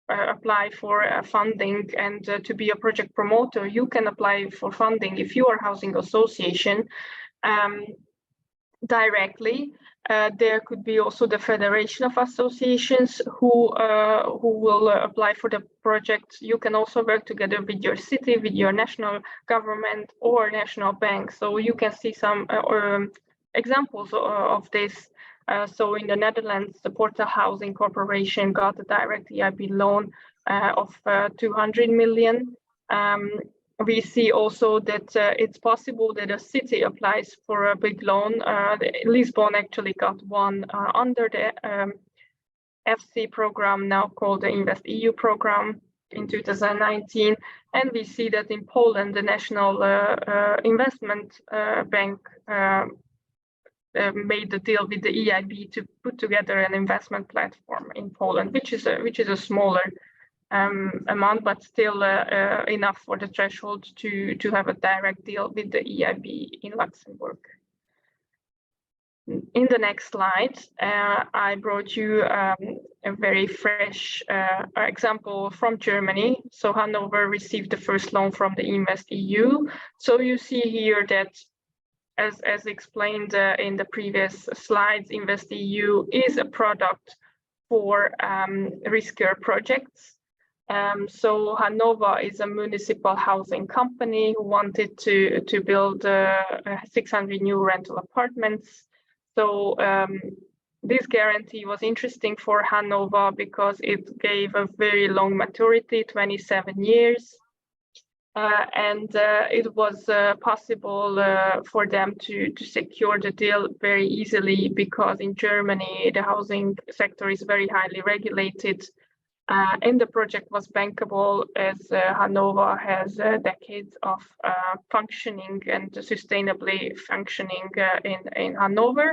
apply for funding, and to be a project promoter. You can apply for funding if you are a housing association directly. There could be also the Federation of Associations who will apply for the project. You can also work together with your city, with your national government or national bank. So you can see some examples of this. So in the Netherlands, the Porta Housing Corporation got a direct EIB loan of 200 million. We see also that it's possible that a city applies for a big loan. Lisbon actually got one under the FC program, now called the Invest EU program, in 2019. And we see that in Poland, the National Investment Bank made the deal with the EIB to put together an investment platform in Poland, which is a smaller amount, but still enough for the threshold to have a direct deal with the EIB in Luxembourg. In the next slide, I brought you a very fresh example from Germany. So Hanover received the first loan from the Invest EU. So you see here that, as explained in the previous slides, Invest EU is a product for riskier projects. So Hanover is a municipal housing company who wanted to build 600 new rental apartments. So this guarantee was interesting for Hanover because it gave a very long maturity, 27 years. And it was possible for them to secure the deal very easily, because in Germany, the housing sector is very highly regulated. And the project was bankable, as Hanover has decades of functioning and sustainably functioning in Hanover.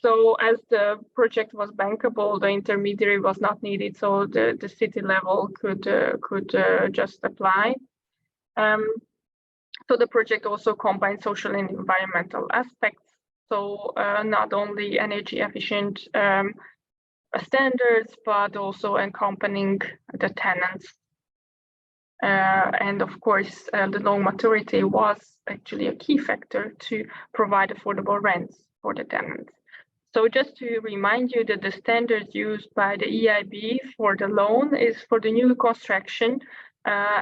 So as the project was bankable, the intermediary was not needed, so the city level could just apply. So the project also combines social and environmental aspects. So not only energy efficient standards, but also accompanying the tenants. And of course, the long maturity was actually a key factor to provide affordable rents for the tenants. So just to remind you that the standards used by the EIB for the loan is for the new construction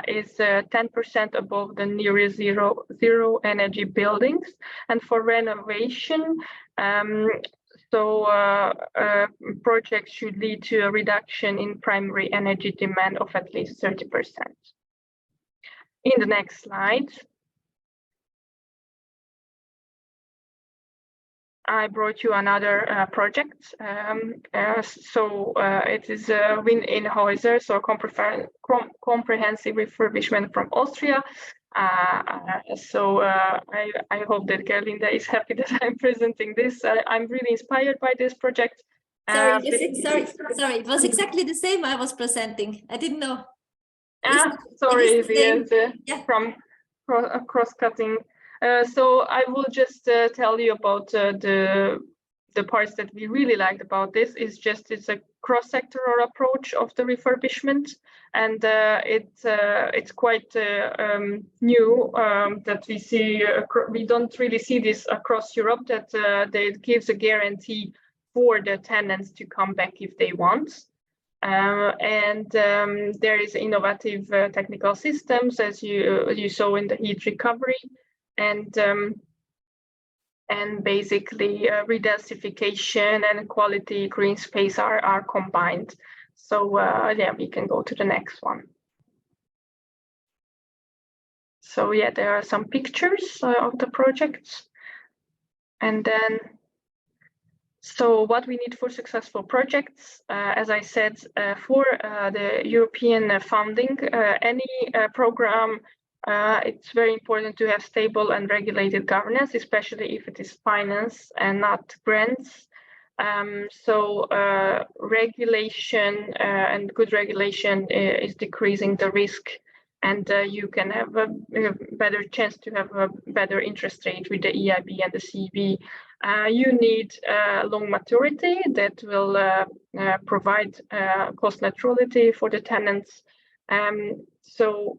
is 10% above the near zero energy buildings, and for renovation, projects should lead to a reduction in primary energy demand of at least 30%. In the next slide, I brought you another project. It is Win in Häuser, so comprehensive refurbishment from Austria. I hope that Gerlinda is happy that I'm presenting this. I'm really inspired by this project. Sorry, it was exactly the same I was presenting. I didn't know. Sorry, yeah. From cross-cutting. So I will just tell you about the parts that we really liked about this. It's a cross-sectoral approach of the refurbishment, and it's quite new that we see. We don't really see this across Europe, that it gives a guarantee for the tenants to come back if they want. There is innovative technical systems, as you saw in the heat recovery, and basically redensification and quality green space are combined. So yeah, we can go to the next one. So yeah, there are some pictures of the projects. And then, so what we need for successful projects, as I said, for the European funding, any program, it's very important to have stable and regulated governance, especially if it is finance and not grants. Regulation and good regulation is decreasing the risk and you can have a better chance to have a better interest rate with the EIB and the CB. You need long maturity that will provide cost neutrality for the tenants. So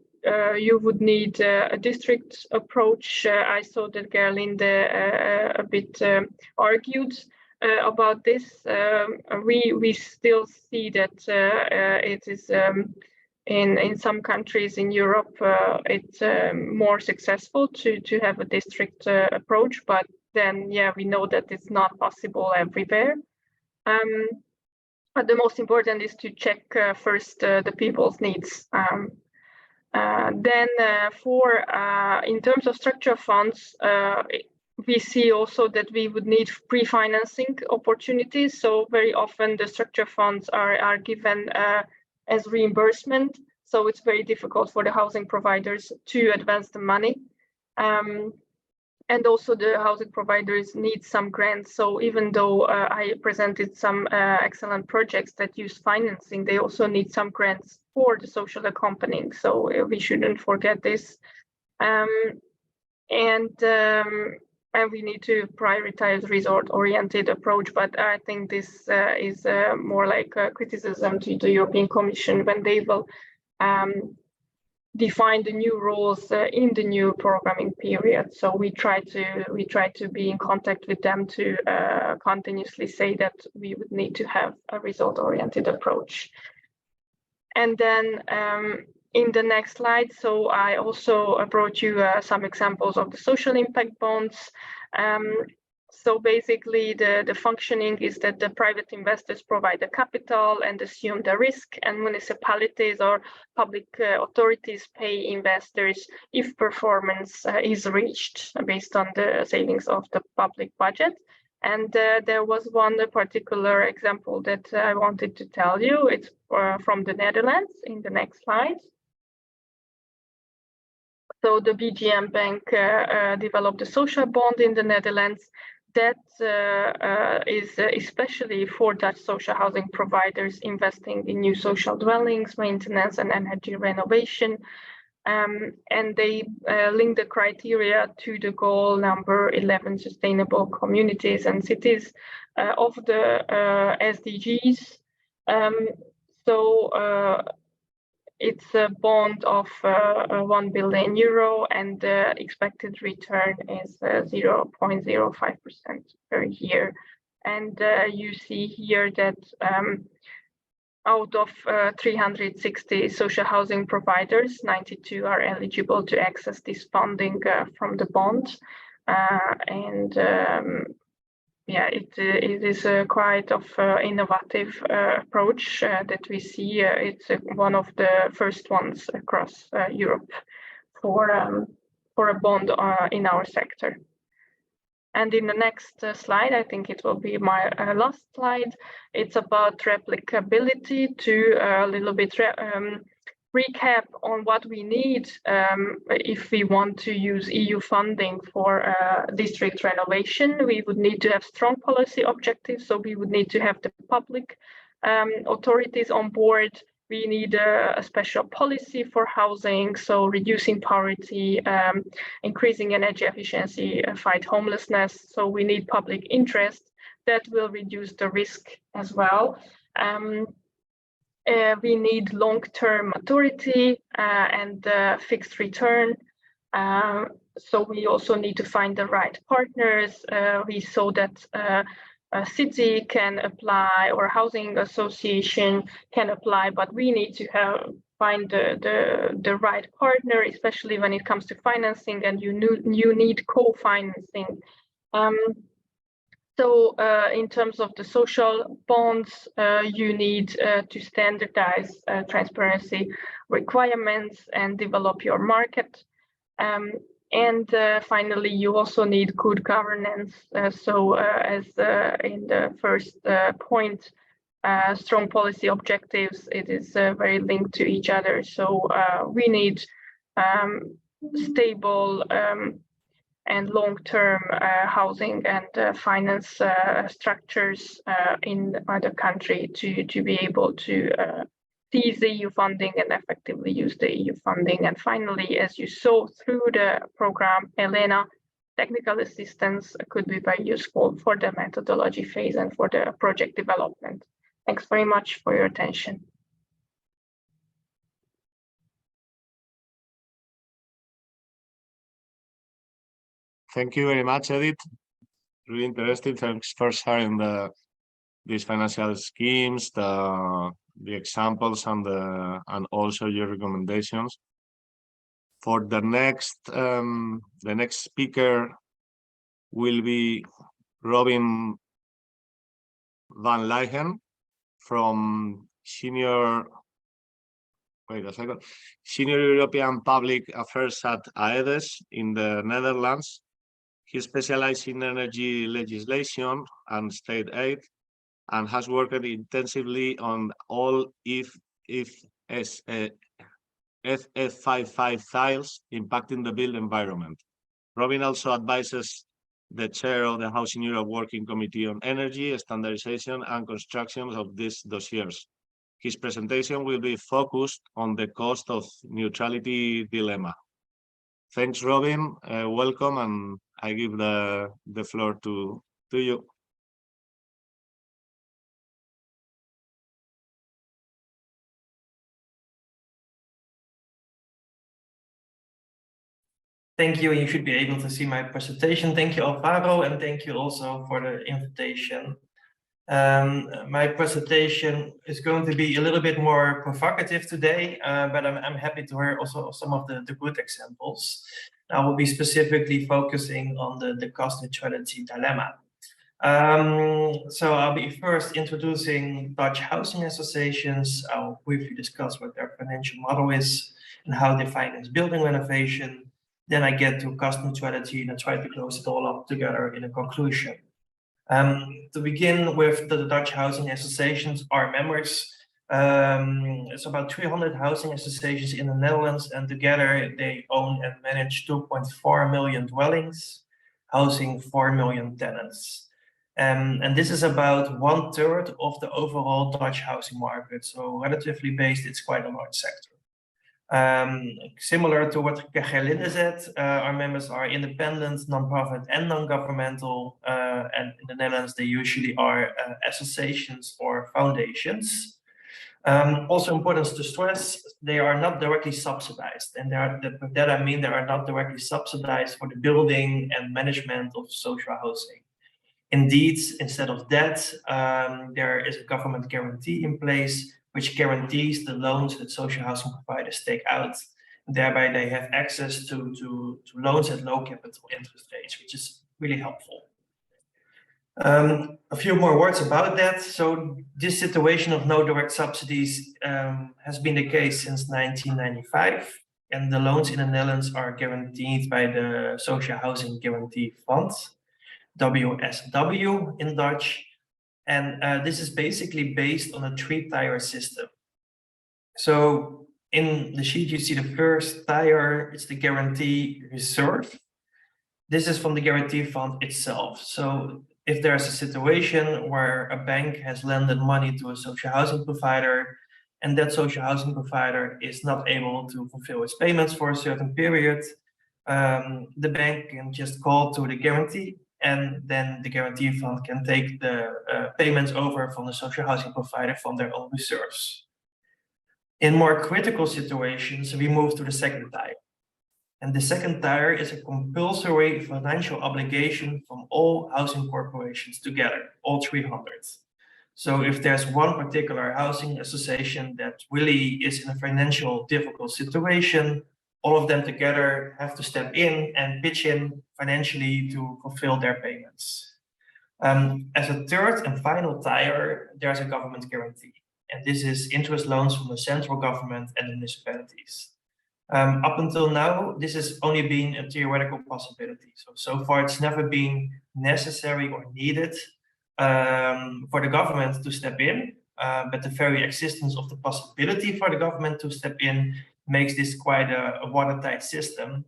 you would need a district approach. I saw that Gerlinde a bit argued about this. We still see that it is in some countries in Europe it's more successful to have a district approach, but then we know that it's not possible everywhere. But the most important is to check first the people's needs. Then in terms of structural funds, we see also that we would need pre-financing opportunities. So very often the structure funds are given as reimbursement. So it's very difficult for the housing providers to advance the money. And also the housing providers need some grants. So even though I presented some excellent projects that use financing, they also need some grants for the social accompanying. So we shouldn't forget this. And we need to prioritize resort-oriented approach. But I think this is more like a criticism to the European Commission when they will define the new rules in the new programming period. So we try to be in contact with them to continuously say that we would need to have a result-oriented approach. And then in the next slide, so I also brought you some examples of the social impact bonds. So basically the functioning is that the private investors provide the capital and assume the risk, and municipalities or public authorities pay investors if performance is reached based on the savings of the public budget. And there was one particular example that I wanted to tell you. It's from the Netherlands in the next slide. So the BGM Bank developed a social bond in the Netherlands that is especially for Dutch social housing providers investing in new social dwellings, maintenance and energy renovation. And they link the criteria to the goal number 11, sustainable communities and cities of the SDGs. It's a bond of 1 billion euro, and the expected return is 0.05% per year. And you see here that out of 360 social housing providers, 92 are eligible to access this funding from the bond. It is quite of innovative approach that we see. It's one of the first ones across Europe for a bond in our sector. And in the next slide, I think it will be my last slide. It's about replicability to a little bit recap on what we need if we want to use EU funding for district renovation. We would need to have strong policy objectives. So we would need to have the public authorities on board. We need a special policy for housing, so reducing poverty, increasing energy efficiency, fight homelessness. So we need public interest that will reduce the risk as well. We need long-term maturity and fixed return. So we also need to find the right partners. We saw that a city can apply or a housing association can apply, but we need to find the right partner, especially when it comes to financing, and you need co-financing. So in terms of the social bonds, you need to standardize transparency requirements and develop your market. And finally, you also need good governance. As in the first point, strong policy objectives, it is very linked to each other. So we need stable and long-term housing and finance structures in the country to be able to seize the EU funding and effectively use the EU funding. And finally, as you saw through the program, Elena, technical assistance could be very useful for the methodology phase and for the project development. Thanks very much for your attention. Thank you very much, Edith. Really interesting. Thanks for sharing these financial schemes, the examples, and also your recommendations. For the next speaker will be Robin van Leyen from Senior European Public Affairs at AEDES in the Netherlands. He specializes in energy legislation and state aid, and has worked intensively on all FF55 files impacting the built environment. Robin also advises the chair of the Housing Europe Working Committee on Energy, Standardization and Construction of these dossiers. His presentation will be focused on the cost of neutrality dilemma. Thanks, Robin. Welcome, and I give the floor to you. Thank you. You should be able to see my presentation. Thank you, Alvaro, and thank you also for the invitation. My presentation is going to be a little bit more provocative today, but I'm happy to hear also some of the good examples. I will be specifically focusing on the cost neutrality dilemma. So I'll be first introducing Dutch housing associations. I'll briefly discuss what their financial model is and how they finance building renovation. Then I get to cost neutrality and I try to close it all up together in a conclusion. To begin with, the Dutch housing associations are members. It's about 300 housing associations in the Netherlands, and together they own and manage 2.4 million dwellings, housing 4 million tenants. And this is about 1/3 of the overall Dutch housing market. So relatively based, it's quite a large sector. Similar to what Gerlinde said, our members are independent, non-profit and non-governmental, and in the Netherlands they usually are associations or foundations. Also important to stress, they are not directly subsidized, and that I mean they are not directly subsidized for the building and management of social housing. Indeed, instead of that, there is a government guarantee in place which guarantees the loans that social housing providers take out. And thereby they have access to loans at low capital interest rates, which is really helpful. A few more words about that. So this situation of no direct subsidies has been the case since 1995. And the loans in the Netherlands are guaranteed by the Social Housing Guarantee Fund, WSW in Dutch. And this is basically based on a 3-tier system. So in the sheet, you see the first tier, it's the guarantee reserve. This is from the guarantee fund itself. So if there's a situation where a bank has lended money to a social housing provider, and that social housing provider is not able to fulfill its payments for a certain period, the bank can just call to the guarantee, and then the guarantee fund can take the payments over from the social housing provider from their own reserves. In more critical situations, we move to the second tier. And the second tier is a compulsory financial obligation from all housing corporations together, all 300. So if there's one particular housing association that really is in a financial difficult situation, all of them together have to step in and pitch in financially to fulfill their payments. As a third and final tier, there's a government guarantee. And this is interest loans from the central government and the municipalities. Up until now, this has only been a theoretical possibility. So far, it's never been necessary or needed for the government to step in. But the very existence of the possibility for the government to step in makes this quite a watertight system.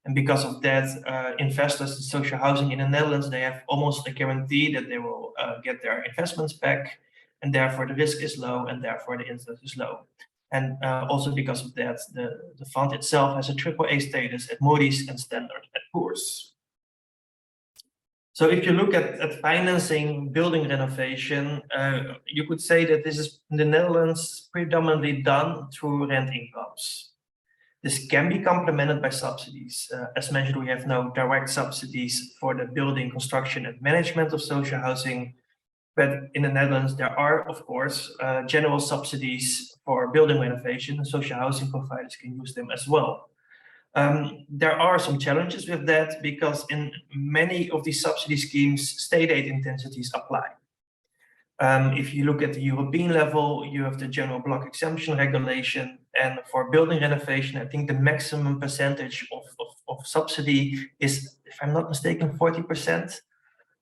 And because of that, investors in social housing in the Netherlands, they have almost a guarantee that they will get their investments back. and therefore the risk is low, and therefore the interest is low. And also because of that, the fund itself has a AAA status at Moody's and Standard & Poor's. So if you look at financing building renovation, you could say that this is in the Netherlands predominantly done through rent incomes. This can be complemented by subsidies. As mentioned, we have no direct subsidies for the building, construction, and management of social housing. But in the Netherlands, there are, of course, general subsidies for building renovation, and social housing providers can use them as well. There are some challenges with that because in many of these subsidy schemes, state aid intensities apply. If you look at the European level, you have the general block exemption regulation, and for building renovation, I think the maximum percentage of subsidy is, if I'm not mistaken, 40%.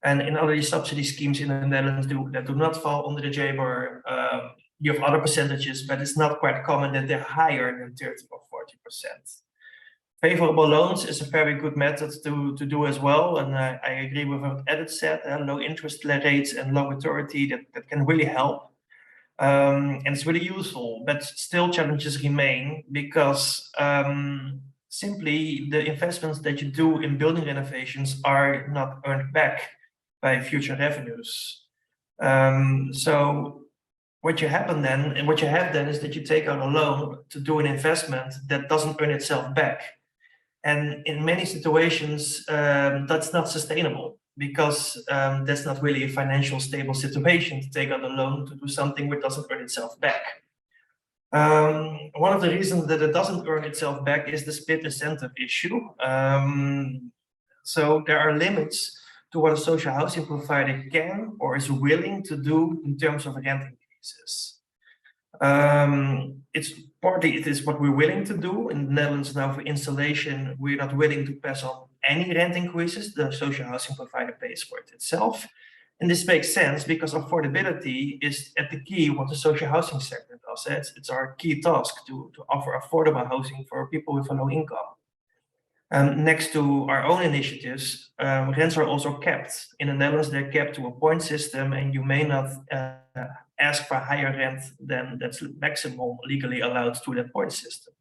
And in other subsidy schemes in the Netherlands that do not fall under the JBOR, you have other percentages, but it's not quite common that they're higher than 30 or 40%. Favorable loans is a very good method to do as well. And I agree with what Edith said, low interest rates and low maturity that can really help. And it's really useful, but still challenges remain because simply the investments that you do in building renovations are not earned back by future revenues. So what you have then is that you take out a loan to do an investment that doesn't earn itself back. And in many situations, that's not sustainable because that's not really a financial stable situation to take out a loan to do something which doesn't earn itself back. One of the reasons that it doesn't earn itself back is the split incentive issue. So there are limits to what a social housing provider can or is willing to do in terms of rent increases. It is what we're willing to do in the Netherlands now. For insulation, we're not willing to pass on any rent increases. The social housing provider pays for it itself. And this makes sense because affordability is at the key what the social housing sector does. It's our key task to offer affordable housing for people with a low income. Next to our own initiatives, rents are also capped. In the Netherlands, they're capped to a point system, and you may not ask for higher rent than that's maximum legally allowed through that point system.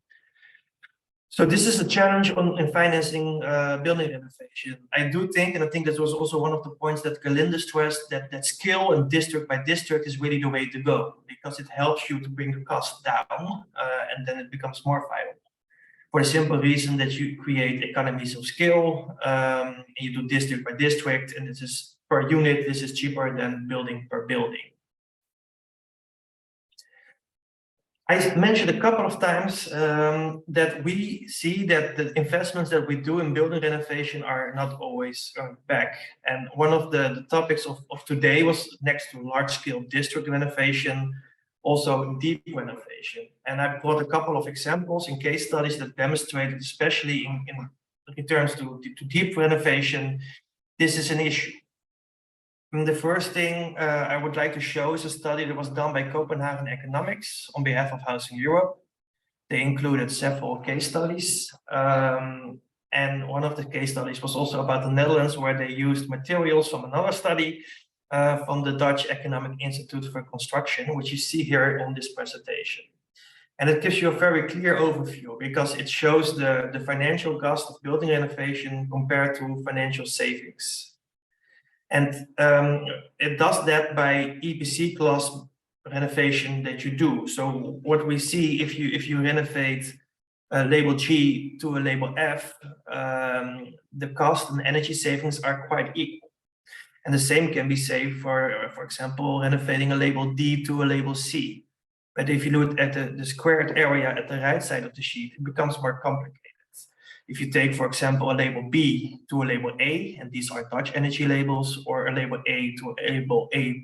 So this is a challenge in financing building renovation. I do think, and I think that was also one of the points that Galinda stressed, that scale and district by district is really the way to go because it helps you to bring the cost down and then it becomes more viable. For the simple reason that you create economies of scale, and you do district by district, and this is per unit, this is cheaper than building per building. I mentioned a couple of times that we see that the investments that we do in building renovation are not always earned back. And one of the topics of today was next to large-scale district renovation, also deep renovation. And I brought a couple of examples in case studies that demonstrated, especially in returns to deep renovation, this is an issue. And the first thing I would like to show is a study that was done by Copenhagen Economics on behalf of Housing Europe. They included several case studies. And one of the case studies was also about the Netherlands, where they used materials from another study from the Dutch Economic Institute for Construction, which you see here on this presentation. And it gives you a very clear overview because it shows the financial cost of building renovation compared to financial savings. And it does that by EPC class renovation that you do. So what we see if you renovate label G to a label F, the cost and energy savings are quite equal. And the same can be said for example, renovating a label D to a label C. But if you look at the squared area at the right side of the sheet, it becomes more complicated. If you take, for example, a label B to a label A, and these are Dutch energy labels, or a label A to a label A+++++,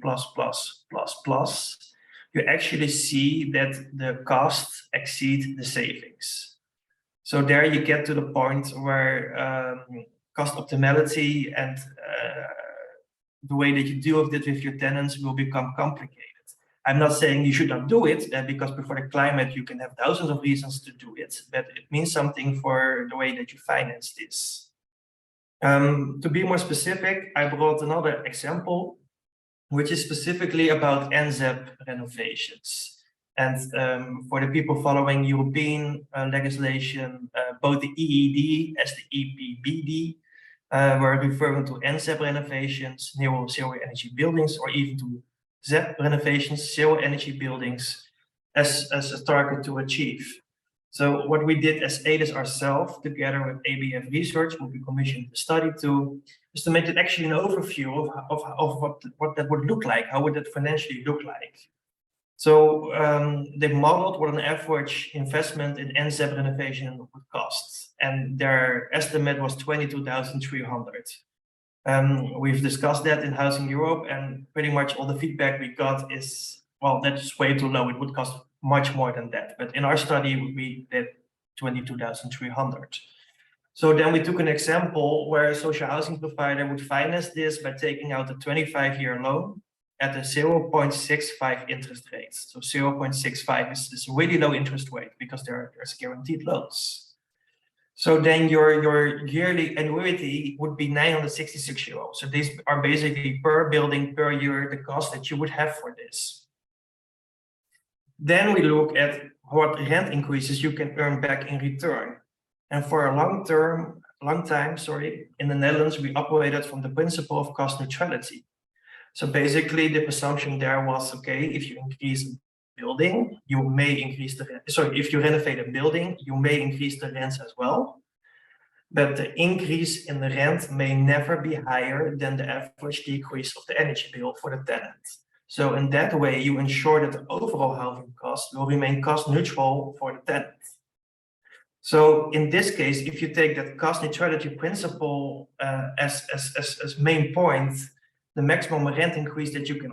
you actually see that the costs exceed the savings. So there you get to the point where cost optimality and the way that you deal with it with your tenants will become complicated. I'm not saying you should not do it, because for the climate, you can have thousands of reasons to do it, but it means something for the way that you finance this. To be more specific, I brought another example. which is specifically about NZEP renovations. And for the people following European legislation, both the EED as the EPBD were referring to NZEP renovations, near zero energy buildings, or even to ZEP renovations, zero energy buildings, as a target to achieve. So what we did as ADIS ourselves, together with ABF Research, what we commissioned the study to, is to make it actually an overview of what that would look like, how would that financially look like. So they modeled what an average investment in NZEP renovation would cost, and their estimate was 22,300. We've discussed that in Housing Europe, and pretty much all the feedback we got is, well, that's way too low. It would cost much more than that. But in our study, we did 22,300. So then we took an example where a social housing provider would finance this by taking out a 25-year loan at a 0.65 interest rate. So 0.65 is a really low interest rate because there's guaranteed loans. So then your yearly annuity would be 966 euros. So these are basically per building per year the cost that you would have for this. Then we look at what rent increases you can earn back in return. And for a long time, in the Netherlands, we operated from the principle of cost neutrality. So basically the assumption there was, okay, if you increase a building, you may increase the rent. Sorry, if you renovate a building, you may increase the rents as well. But the increase in the rent may never be higher than the average decrease of the energy bill for the tenant. So in that way, you ensure that the overall housing cost will remain cost neutral for the tenant. So in this case, if you take that cost neutrality principle as main point, the maximum rent increase that you can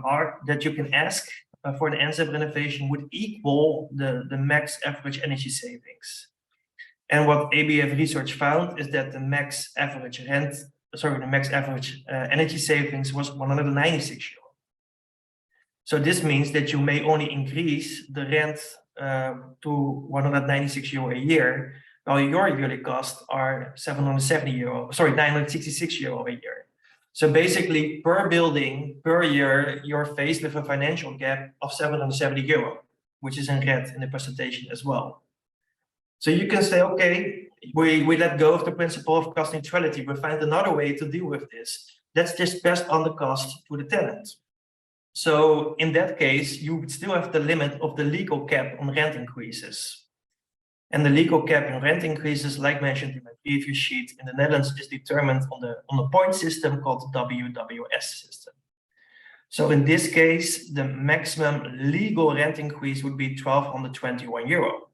ask for the NZEP renovation would equal the max average energy savings. And what ABF Research found is that the max average energy savings was 196 euro. So this means that you may only increase the rent to 196 euro a year, while your yearly costs are 966 euro a year. So basically, per building, per year, you're faced with a financial gap of 770 euro, which is in red in the presentation as well. So you can say, okay, we let go of the principle of cost neutrality. We find another way to deal with this. Let's just pass on the cost to the tenant. So in that case, you would still have the limit of the legal cap on rent increases. And the legal cap in rent increases, like mentioned in my previous sheet, in the Netherlands is determined on the point system called the WWS system. So in this case, the maximum legal rent increase would be 1,221 euro.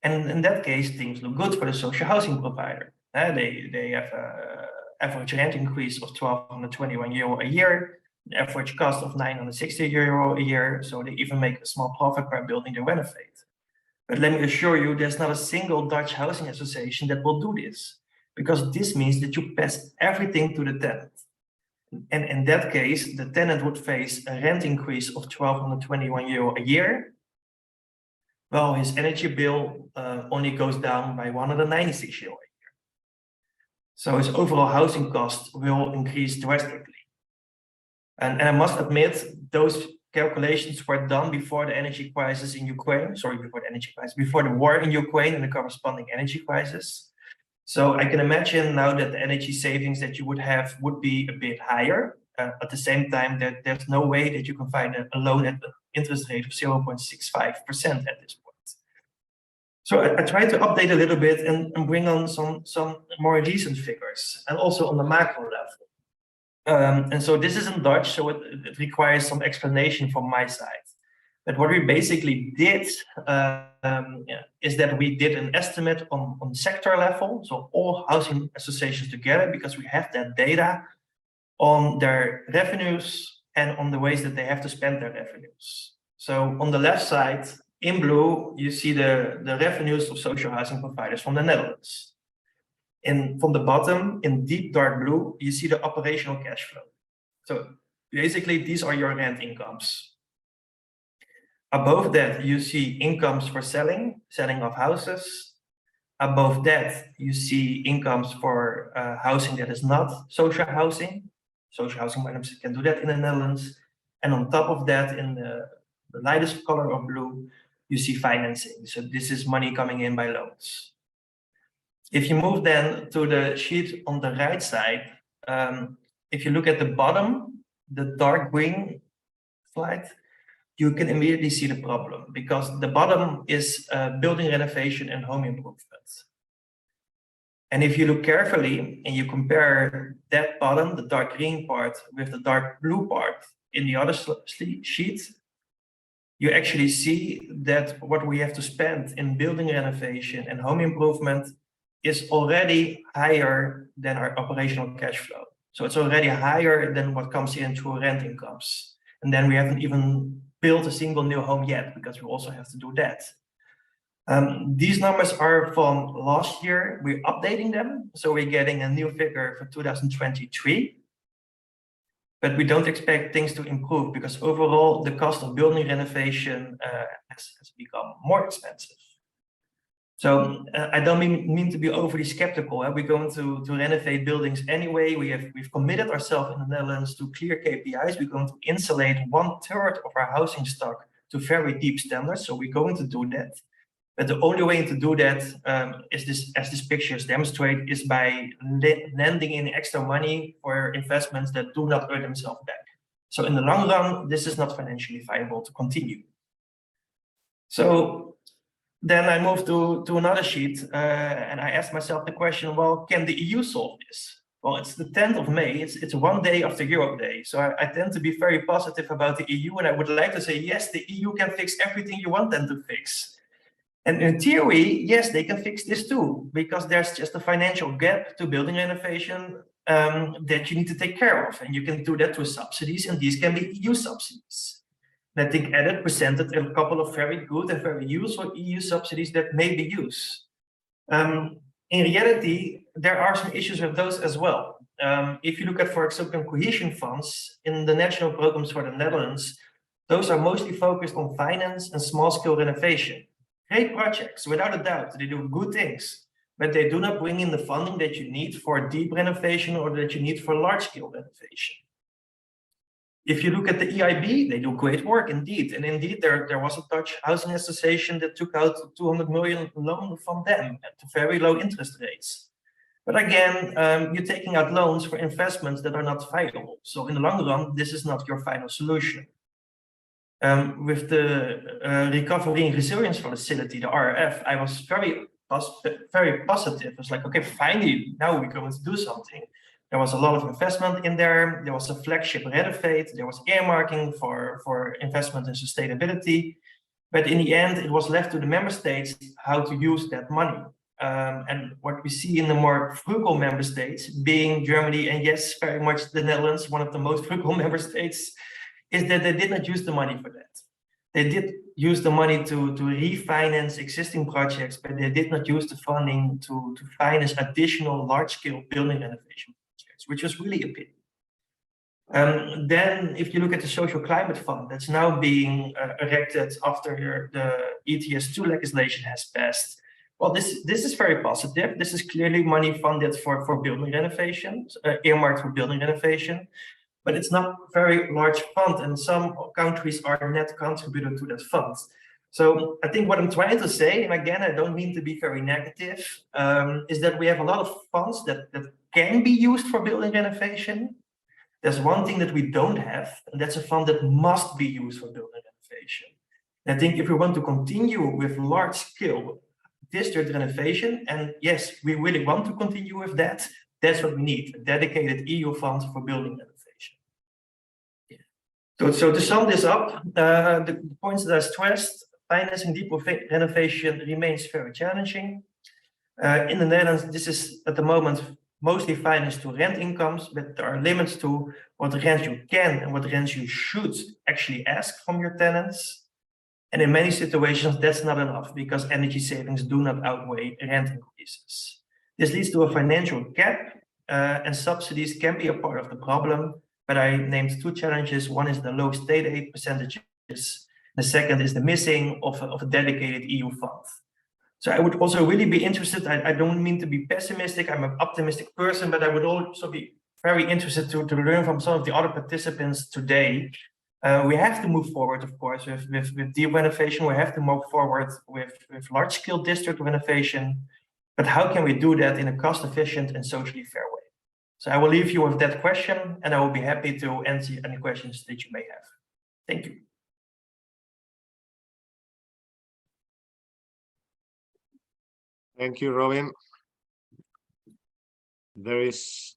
And in that case, things look good for the social housing provider. They have an average rent increase of 1,221 euro a year, an average cost of 960 euro a year. So they even make a small profit per building they renovate. But let me assure you, there's not a single Dutch housing association that will do this, because this means that you pass everything to the tenant. And in that case, the tenant would face a rent increase of 1,221 euro a year, while his energy bill only goes down by 196 euro a year. So his overall housing cost will increase drastically. And I must admit, those calculations were done before the energy crisis in Ukraine, before the war in Ukraine and the corresponding energy crisis. So I can imagine now that the energy savings that you would have would be a bit higher. At the same time, that there's no way that you can find a loan at an interest rate of 0.65% at this point. So I tried to update a little bit and bring on some more recent figures, and also on the macro level. And so this is in Dutch, so it requires some explanation from my side. But what we basically did is that we did an estimate on sector level, so all housing associations together, because we have that data on their revenues and on the ways that they have to spend their revenues. So on the left side, in blue, you see the revenues of social housing providers from the Netherlands. And from the bottom, in deep dark blue, you see the operational cash flow. So basically, these are your rent incomes. Above that, you see incomes for selling of houses. Above that, you see incomes for housing that is not social housing. social housing members can do that in the Netherlands. And on top of that, in the lightest color of blue, you see financing. So this is money coming in by loans. If you move then to the sheet on the right side, if you look at the bottom, the dark green slide, you can immediately see the problem, because the bottom is building renovation and home improvement. And if you look carefully and you compare that bottom, the dark green part, with the dark blue part in the other sheet, you actually see that what we have to spend in building renovation and home improvement is already higher than our operational cash flow. So it's already higher than what comes in through rent incomes. And then we haven't even built a single new home yet, because we also have to do that. These numbers are from last year. We're updating them, so we're getting a new figure for 2023. But we don't expect things to improve, because overall the cost of building renovation has become more expensive. So I don't mean to be overly skeptical. We're going to renovate buildings anyway. We've committed ourselves in the Netherlands to clear KPIs. We're going to insulate 1/3 of our housing stock to very deep standards. So we're going to do that. But the only way to do that as this pictures demonstrate, is by lending in extra money for investments that do not earn themselves back. So in the long run, this is not financially viable to continue. So then I moved to another sheet and I asked myself the question, well, can the EU solve this? Well, it's the 10th of May, it's one day after Europe Day. So I tend to be very positive about the EU, and I would like to say, yes, the EU can fix everything you want them to fix. And in theory, yes, they can fix this too, because there's just a financial gap to building renovation that you need to take care of. And you can do that through subsidies, and these can be EU subsidies. And I think Edith presented a couple of very good and very useful EU subsidies that may be used. In reality, there are some issues with those as well. If you look at, for example, cohesion funds in the national programs for the Netherlands, those are mostly focused on finance and small-scale renovation. Great projects, without a doubt, they do good things, but they do not bring in the funding that you need for deep renovation or that you need for large-scale renovation. If you look at the EIB, they do great work indeed. And indeed, there was a Dutch housing association that took out 200 million loan from them at very low interest rates. But again, you're taking out loans for investments that are not viable. So in the long run, this is not your final solution. With the Recovery and Resilience Facility, the RRF, I was very positive. I was like, okay, finally, now we're going to do something. There was a lot of investment in there. There was a flagship renovate. There was earmarking for investment in sustainability. But in the end, it was left to the member states how to use that money. And what we see in the more frugal member states, being Germany and yes, very much the Netherlands, one of the most frugal member states, is that they did not use the money for that. They did use the money to refinance existing projects, but they did not use the funding to finance additional large-scale building renovation projects, which was really a pity. Then, if you look at the Social Climate Fund that's now being erected after the ETS2 legislation has passed, well, this is very positive. This is clearly money funded for building renovation, earmarked for building renovation. But it's not a very large fund, and some countries are net contributor to that fund. So I think what I'm trying to say, and again, I don't mean to be very negative, is that we have a lot of funds that can be used for building renovation. There's one thing that we don't have, and that's a fund that must be used for building renovation. And I think if we want to continue with large-scale district renovation, and yes, we really want to continue with that, that's what we need, a dedicated EU fund for building renovation. So to sum this up, the points that I stressed, financing deep renovation remains very challenging. In the Netherlands, this is at the moment mostly financed to rent incomes, but there are limits to what rents you can and what rents you should actually ask from your tenants. And in many situations, that's not enough because energy savings do not outweigh rent increases. This leads to a financial gap, and subsidies can be a part of the problem. But I named two challenges. One is the low state aid percentages. The second is the missing of a dedicated EU fund. So I would also really be interested, I don't mean to be pessimistic, I'm an optimistic person, but I would also be very interested to learn from some of the other participants today. We have to move forward, of course, with deep renovation. We have to move forward with large-scale district renovation. But how can we do that in a cost-efficient and socially fair way? So I will leave you with that question, and I will be happy to answer any questions that you may have. Thank you. Thank you, Robin. There is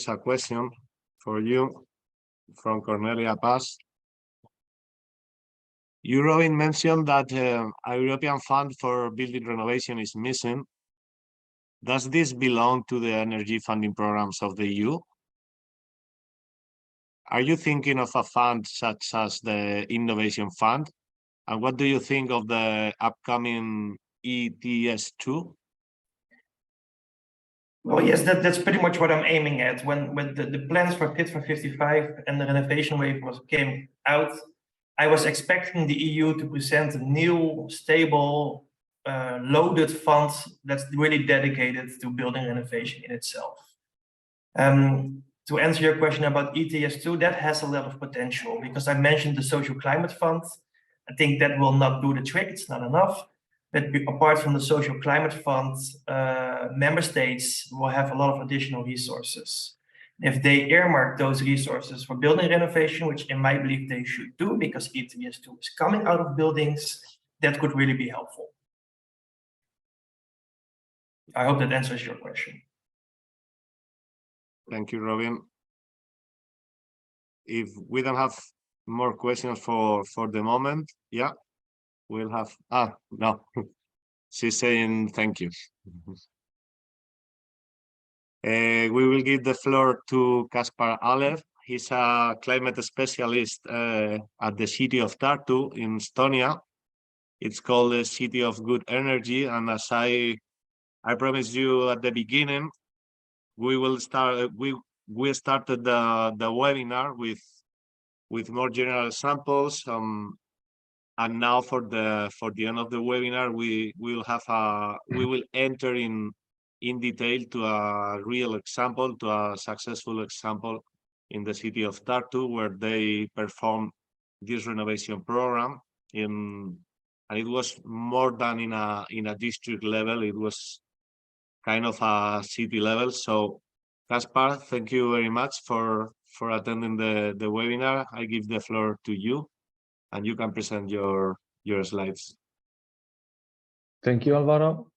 a question for you from Cornelia Paz. You, Robin, mentioned that a European fund for building renovation is missing. Does this belong to the energy funding programs of the EU? Are you thinking of a fund such as the Innovation Fund? And what do you think of the upcoming ETS2? Well, yes, that's pretty much what I'm aiming at. When the plans for Fit for 55 and the renovation wave came out, I was expecting the EU to present a new, stable, loaded fund that's really dedicated to building renovation in itself. To answer your question about ETS2, that has a lot of potential because I mentioned the Social Climate Fund. I think that will not do the trick, it's not enough. But apart from the Social Climate Fund, member states will have a lot of additional resources. If they earmark those resources for building renovation, which in my belief they should do because ETS2 is coming out of buildings, that could really be helpful. I hope that answers your question. Thank you, Robin. If we don't have more questions for the moment, yeah, we'll have, no, she's saying thank you. We will give the floor to Kaspar Alev. He's a climate specialist at the city of Tartu in Estonia. It's called the City of Good Energy. And as I promised you at the beginning, we will start. We started the webinar with more general samples. And now for the end of the webinar, we will enter in detail to a real example, to a successful example in the city of Tartu, where they performed this renovation program and it was more than in a district level. It was kind of a city level. So Kaspar, thank you very much for attending the webinar. I give the floor to you and you can present your slides. Thank you, Alvaro.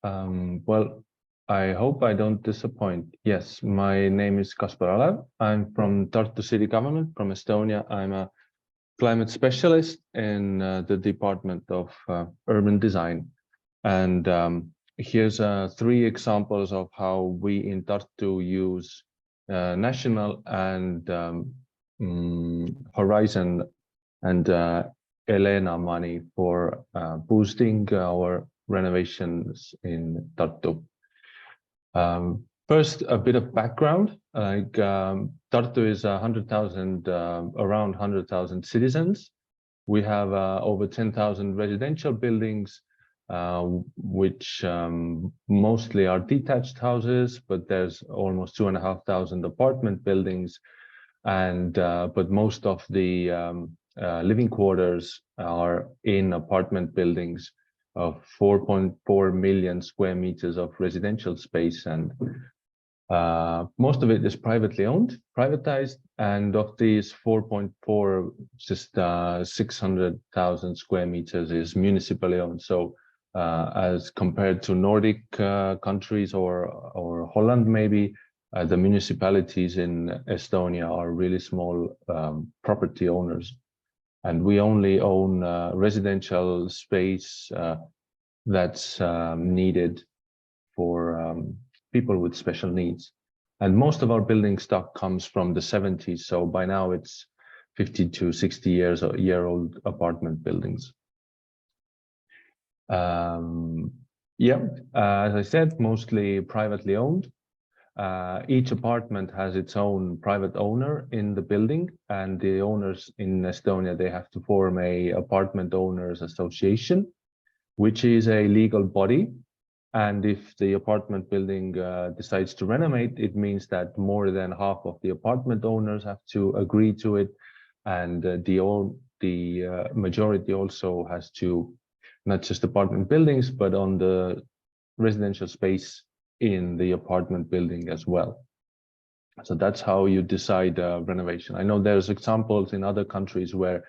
Well, I hope I don't disappoint. Yes, my name is Kaspar Alev. I'm from Tartu City Government, from Estonia. I'm a climate specialist in the Department of Urban Design. And here's 3 examples of how we in Tartu use national and Horizon and Elena money for boosting our renovations in Tartu. First, a bit of background. Like Tartu is 100,000, around 100,000 citizens. We have over 10,000 residential buildings, which mostly are detached houses, but there's almost 2,500 apartment buildings, and but most of the living quarters are in apartment buildings of 4.4 million square meters of residential space, and most of it is privately owned, privatized, and of these 4.4, just 600,000 square meters is municipally owned. So as compared to Nordic countries or Holland, maybe the municipalities in Estonia are really small property owners. And we only own residential space that's needed for people with special needs. And most of our building stock comes from the 70s. So by now it's 50 to 60 year old apartment buildings. Yeah, as I said, mostly privately owned. Each apartment has its own private owner in the building, and the owners in Estonia, they have to form a apartment owners association, which is a legal body. And if the apartment building decides to renovate, it means that more than half of the apartment owners have to agree to it, and the majority also has to, not just apartment buildings, but on the residential space in the apartment building as well. So that's how you decide renovation. I know there's examples in other countries where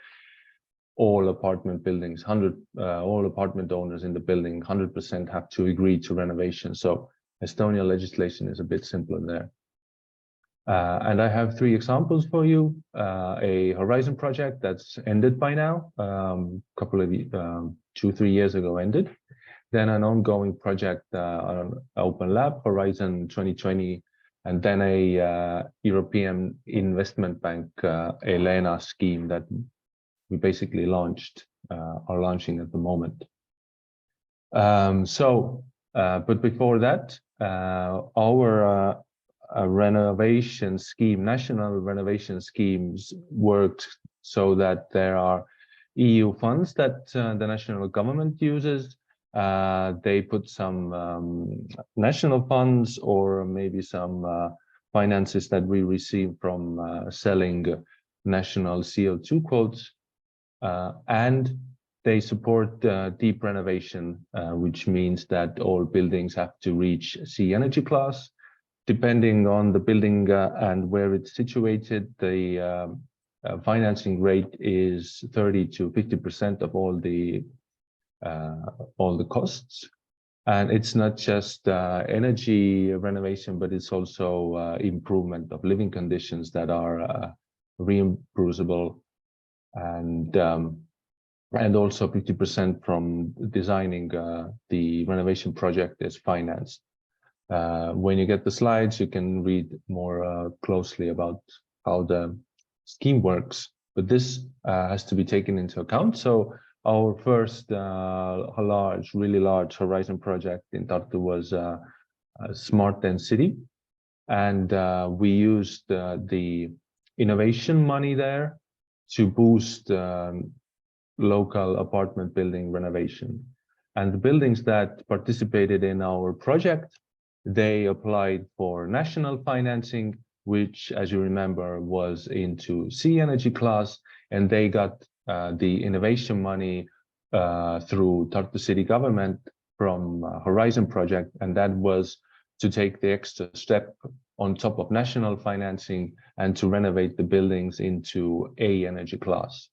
all apartment buildings, all apartment owners in the building, 100% have to agree to renovation. So Estonia legislation is a bit simpler there. And I have 3 examples for you. A Horizon project that's ended by now, couple of 2-3 years ago ended. Then an ongoing project on Open Lab, Horizon 2020, and then a European Investment Bank, ELENA scheme that we basically are launching at the moment. But before that, our renovation scheme, national renovation schemes worked so that there are EU funds that the national government uses. They put some national funds or maybe some finances that we receive from selling national CO2 quotes. And they support deep renovation, which means that all buildings have to reach C energy class. Depending on the building and where it's situated, the financing rate is 30 to 50% of all the costs. And it's not just energy renovation, but it's also improvement of living conditions that are reimbursable, and also 50% from designing the renovation project is financed. When you get the slides, you can read more closely about how the scheme works, but this has to be taken into account. So our first really large Horizon project in Tartu was Smart Density, and we used the innovation money there to boost local apartment building renovation. And the buildings that participated in our project, they applied for national financing, which, as you remember, was into C energy class, and they got the innovation money through Tartu city government from Horizon project, and that was to take the extra step on top of national financing and to renovate the buildings into A energy class.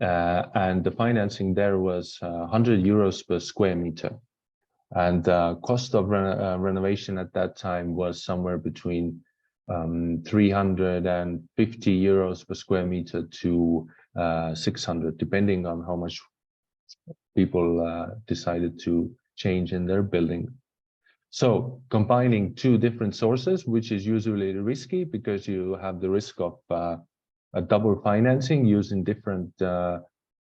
And the financing there was 100 euros per square meter. And cost of renovation at that time was somewhere between 350 euros per square meter to 600, depending on how much people decided to change in their building. So combining 2 different sources, which is usually risky because you have the risk of a double financing using different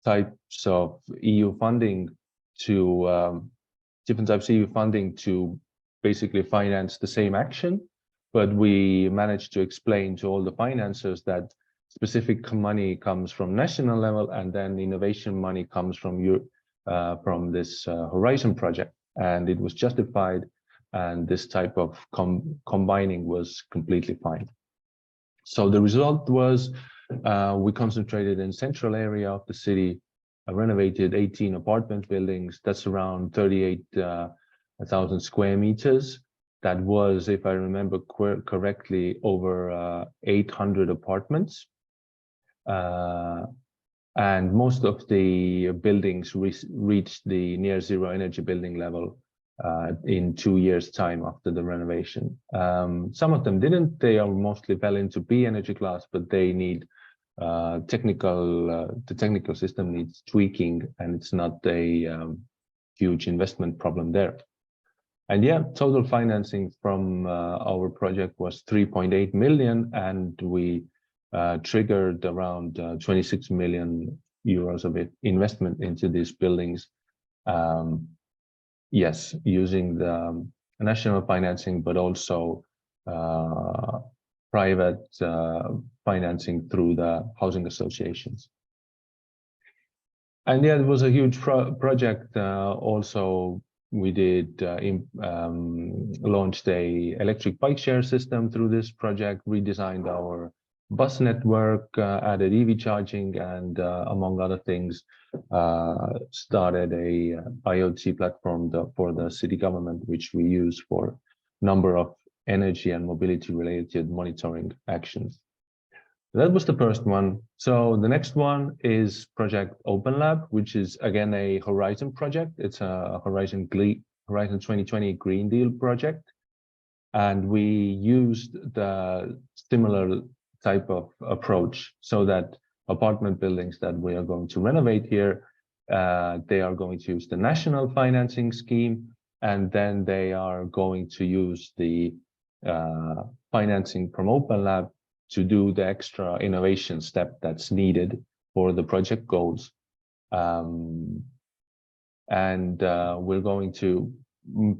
types of EU funding to basically finance the same action. But we managed to explain to all the financiers that specific money comes from national level, and then innovation money comes from this Horizon project, and it was justified, and this type of combining was completely fine. So the result was we concentrated in central area of the city, renovated 18 apartment buildings. That's around 38,000 square meters. That was, if I remember correctly, over 800 apartments. And most of the buildings reached the near zero energy building level in 2 years' time after the renovation. Some of them didn't. They are mostly fell into B energy class, but they need the technical system needs tweaking, and it's not a huge investment problem there. And yeah, total financing from our project was 3.8 million, and we triggered around 26 million euros of investment into these buildings. Yes, using the national financing, but also private financing through the housing associations. And yeah, it was a huge project, also we did launched a electric bike share system through this project, redesigned our bus network, added EV charging, and among other things, started a IoT platform for the city government, which we use for a number of energy and mobility related monitoring actions. That was the first one. So the next one is Project Open Lab, which is again a Horizon project. It's a Horizon 2020 Green Deal project. And we used the similar type of approach so that apartment buildings that we are going to renovate here, they are going to use the national financing scheme, and then they are going to use the financing from Open Lab to do the extra innovation step that's needed for the project goals. We're going to,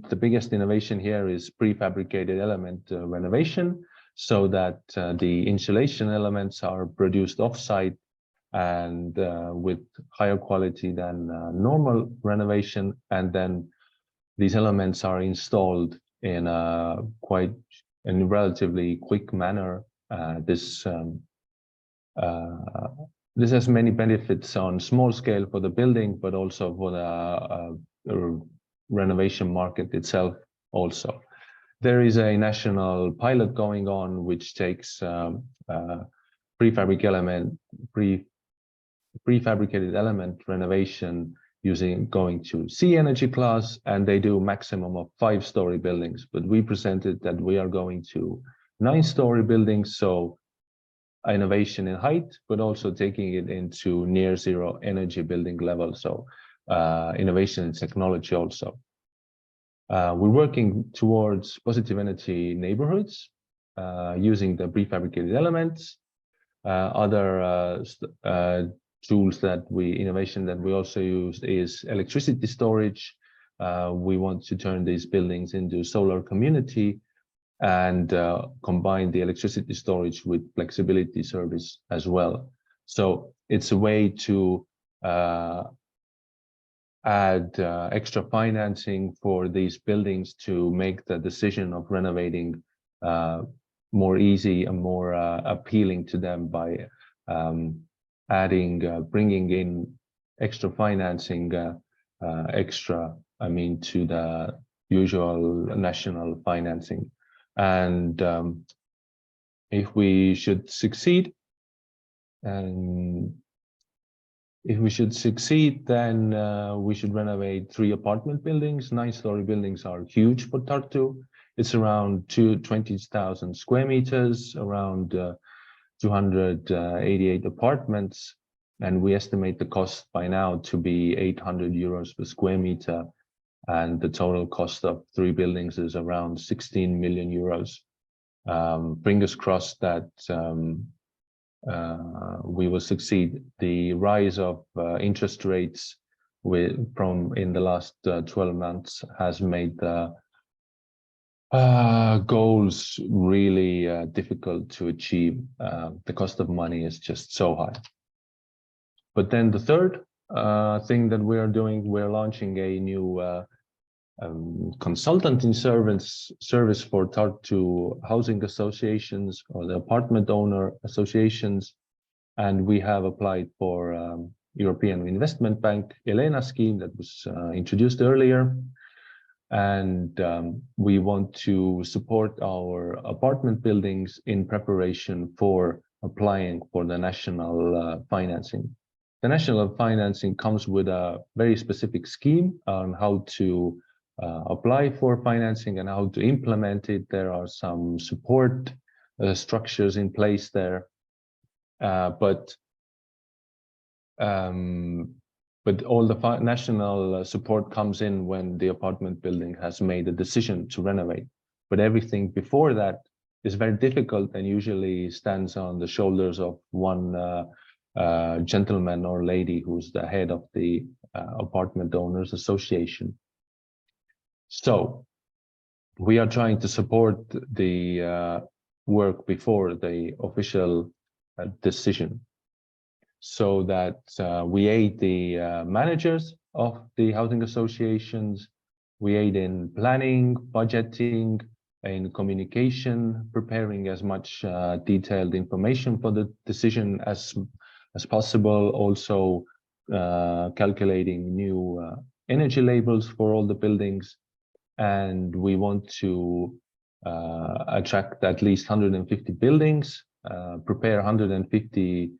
the biggest innovation here is prefabricated element renovation, so that the insulation elements are produced offsite and with higher quality than normal renovation. And then these elements are installed in a relatively quick manner. This has many benefits on small scale for the building, but also for the renovation market itself also. There is a national pilot going on, which takes prefabricated element renovation going to C energy class, and they do maximum of 5-story buildings. But we presented that we are going to 9-story buildings, so innovation in height, but also taking it into near zero energy building level. So innovation in technology also. We're working towards positive energy neighborhoods using the prefabricated elements. Other tools innovation that we also used is electricity storage. We want to turn these buildings into solar community and combine the electricity storage with flexibility service as well. So it's a way to add extra financing for these buildings to make the decision of renovating more easy and more appealing to them by bringing in extra financing, to the usual national financing. And if we should succeed, then we should renovate 3 apartment buildings. 9-story buildings are huge for Tartu. It's around 20,000 square meters, around 288 apartments. And we estimate the cost by now to be 800 euros per square meter. And the total cost of 3 buildings is around 16 million euros. Fingers crossed that we will succeed. The rise of interest rates in the last 12 months has made the goals really difficult to achieve. The cost of money is just so high. But then the third thing that we are doing, we're launching a new consultancy service for Tartu housing associations or the apartment owner associations. And we have applied for European Investment Bank ELENA scheme that was introduced earlier. And we want to support our apartment buildings in preparation for applying for the national financing. The national financing comes with a very specific scheme on how to apply for financing and how to implement it. There are some support structures in place there, but all the national support comes in when the apartment building has made a decision to renovate. But everything before that is very difficult and usually stands on the shoulders of one gentleman or lady who's the head of the apartment owners association. So we are trying to support the work before the official decision, so that we aid the managers of the housing associations We aid in planning, budgeting, in communication, preparing as much detailed information for the decision as possible. Also calculating new energy labels for all the buildings. And we want to attract at least 150 buildings, prepare 150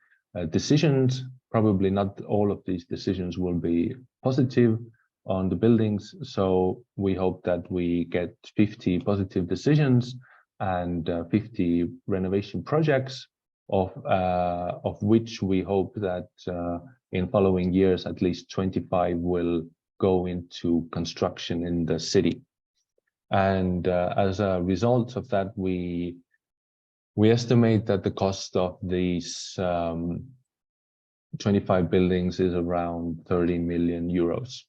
decisions. Probably not all of these decisions will be positive on the buildings. So we hope that we get 50 positive decisions and 50 renovation projects, of which we hope that in following years, at least 25 will go into construction in the city. And as a result of that, we estimate that the cost of these 25 buildings is around 30 million euros.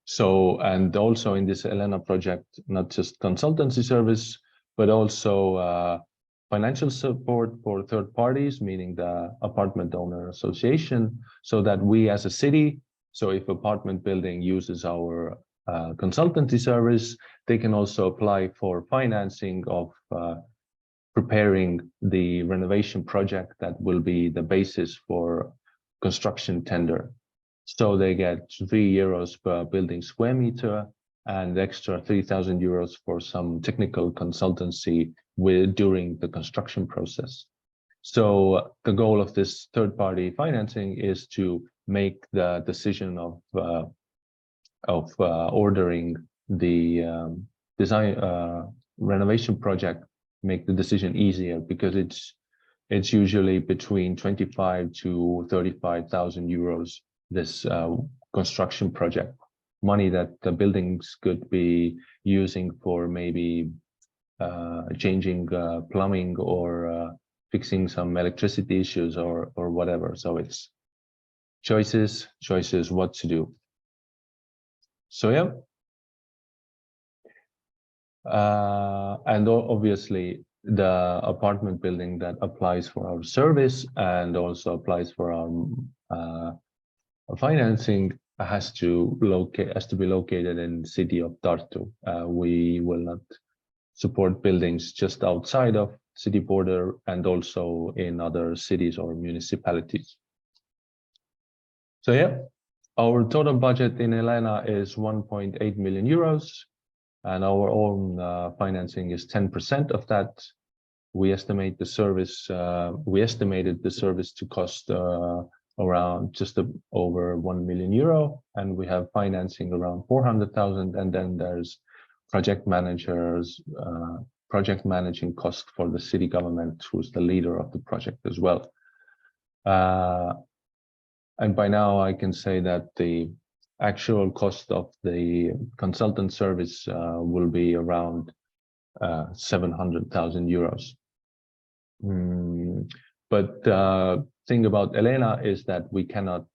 So, and also in this Elena project, not just consultancy service, but also financial support for third parties, meaning the apartment owner association, so that we as a city, so if apartment building uses our consultancy service, they can also apply for financing of preparing the renovation project that will be the basis for construction tender. So they get 3 euros per building square meter and extra 3,000 euros for some technical consultancy during the construction process. So the goal of this third-party financing is to make the decision of ordering the design renovation project, make the decision easier, because it's usually between 25 to 35,000 euros, this construction project, money that the buildings could be using for maybe changing plumbing or fixing some electricity issues or whatever. So it's choices what to do. So yeah. And obviously the apartment building that applies for our service and also applies for our financing has to be located in the city of Tartu. We will not support buildings just outside of city border and also in other cities or municipalities. So yeah, our total budget in Elena is 1.8 million euros. And our own financing is 10% of that. We estimate the service. We estimated the service to cost around just over 1 million euro, and we have financing around 400,000. And then there's project managers, project managing cost for the city government, who's the leader of the project as well. And by now I can say that the actual cost of the consultant service will be around 700,000 euros. But the thing about Elena is that we cannot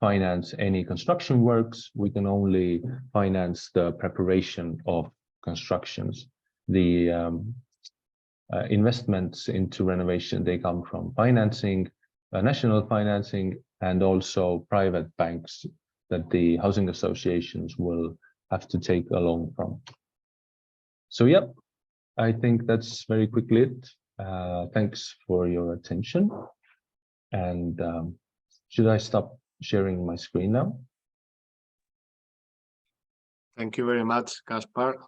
finance any construction works. We can only finance the preparation of constructions. The investments into renovation, they come from financing, national financing, and also private banks that the housing associations will have to take a loan from. So yeah, I think that's very quickly it. Thanks for your attention. And should I stop sharing my screen now? Thank you very much, Kaspar.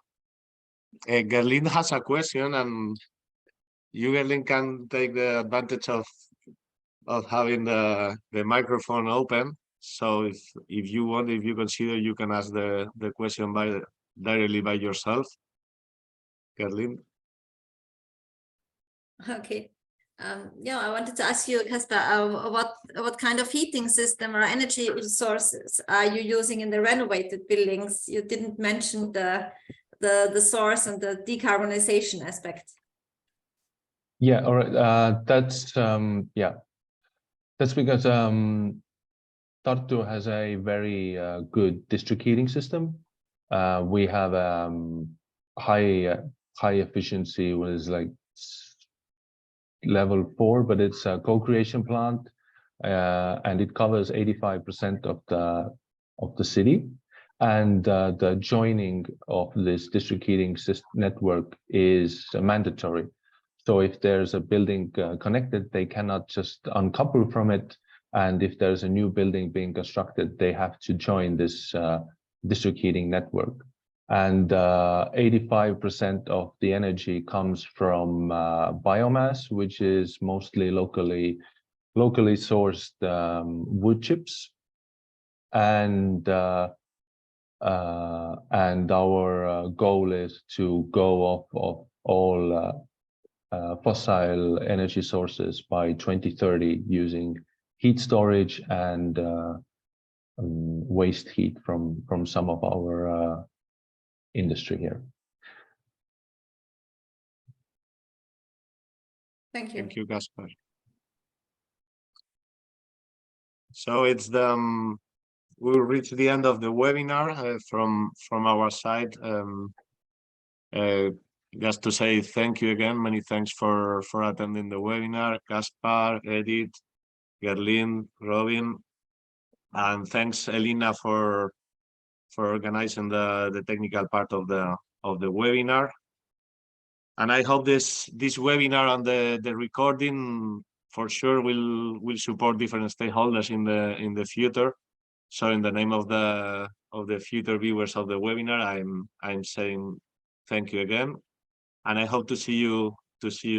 Gerlin has a question, and you, Gerlin, can take the advantage of having the microphone open. So if you want, if you consider, you can ask the question directly by yourself, Gerlin. Okay. Yeah, I wanted to ask you, Kaspar, what kind of heating system or energy sources are you using in the renovated buildings? You didn't mention the source and the decarbonization aspect. Yeah, all right. That's because Tartu has a very good district heating system. We have high efficiency, was like level 4, but it's a co-creation plant, and it covers 85% of the city. And the joining of this district heating network is mandatory. So if there's a building connected, they cannot just uncouple from it. And if there's a new building being constructed, they have to join this district heating network. And 85% of the energy comes from biomass, which is mostly locally sourced wood chips. And our goal is to go off of all fossil energy sources by 2030 using heat storage and waste heat from some of our industry here. Thank you. Thank you, Gaspar. So it's the we'll reach the end of the webinar from our side. Just to say thank you again, many thanks for attending the webinar, Gaspar, Edith, Gerlin, Robin, and thanks Elina for organizing the technical part of the webinar. And I hope this webinar and the recording for sure will support different stakeholders in the future. So in the name of the future viewers of the webinar, I'm saying thank you again, and I hope to see you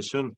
soon.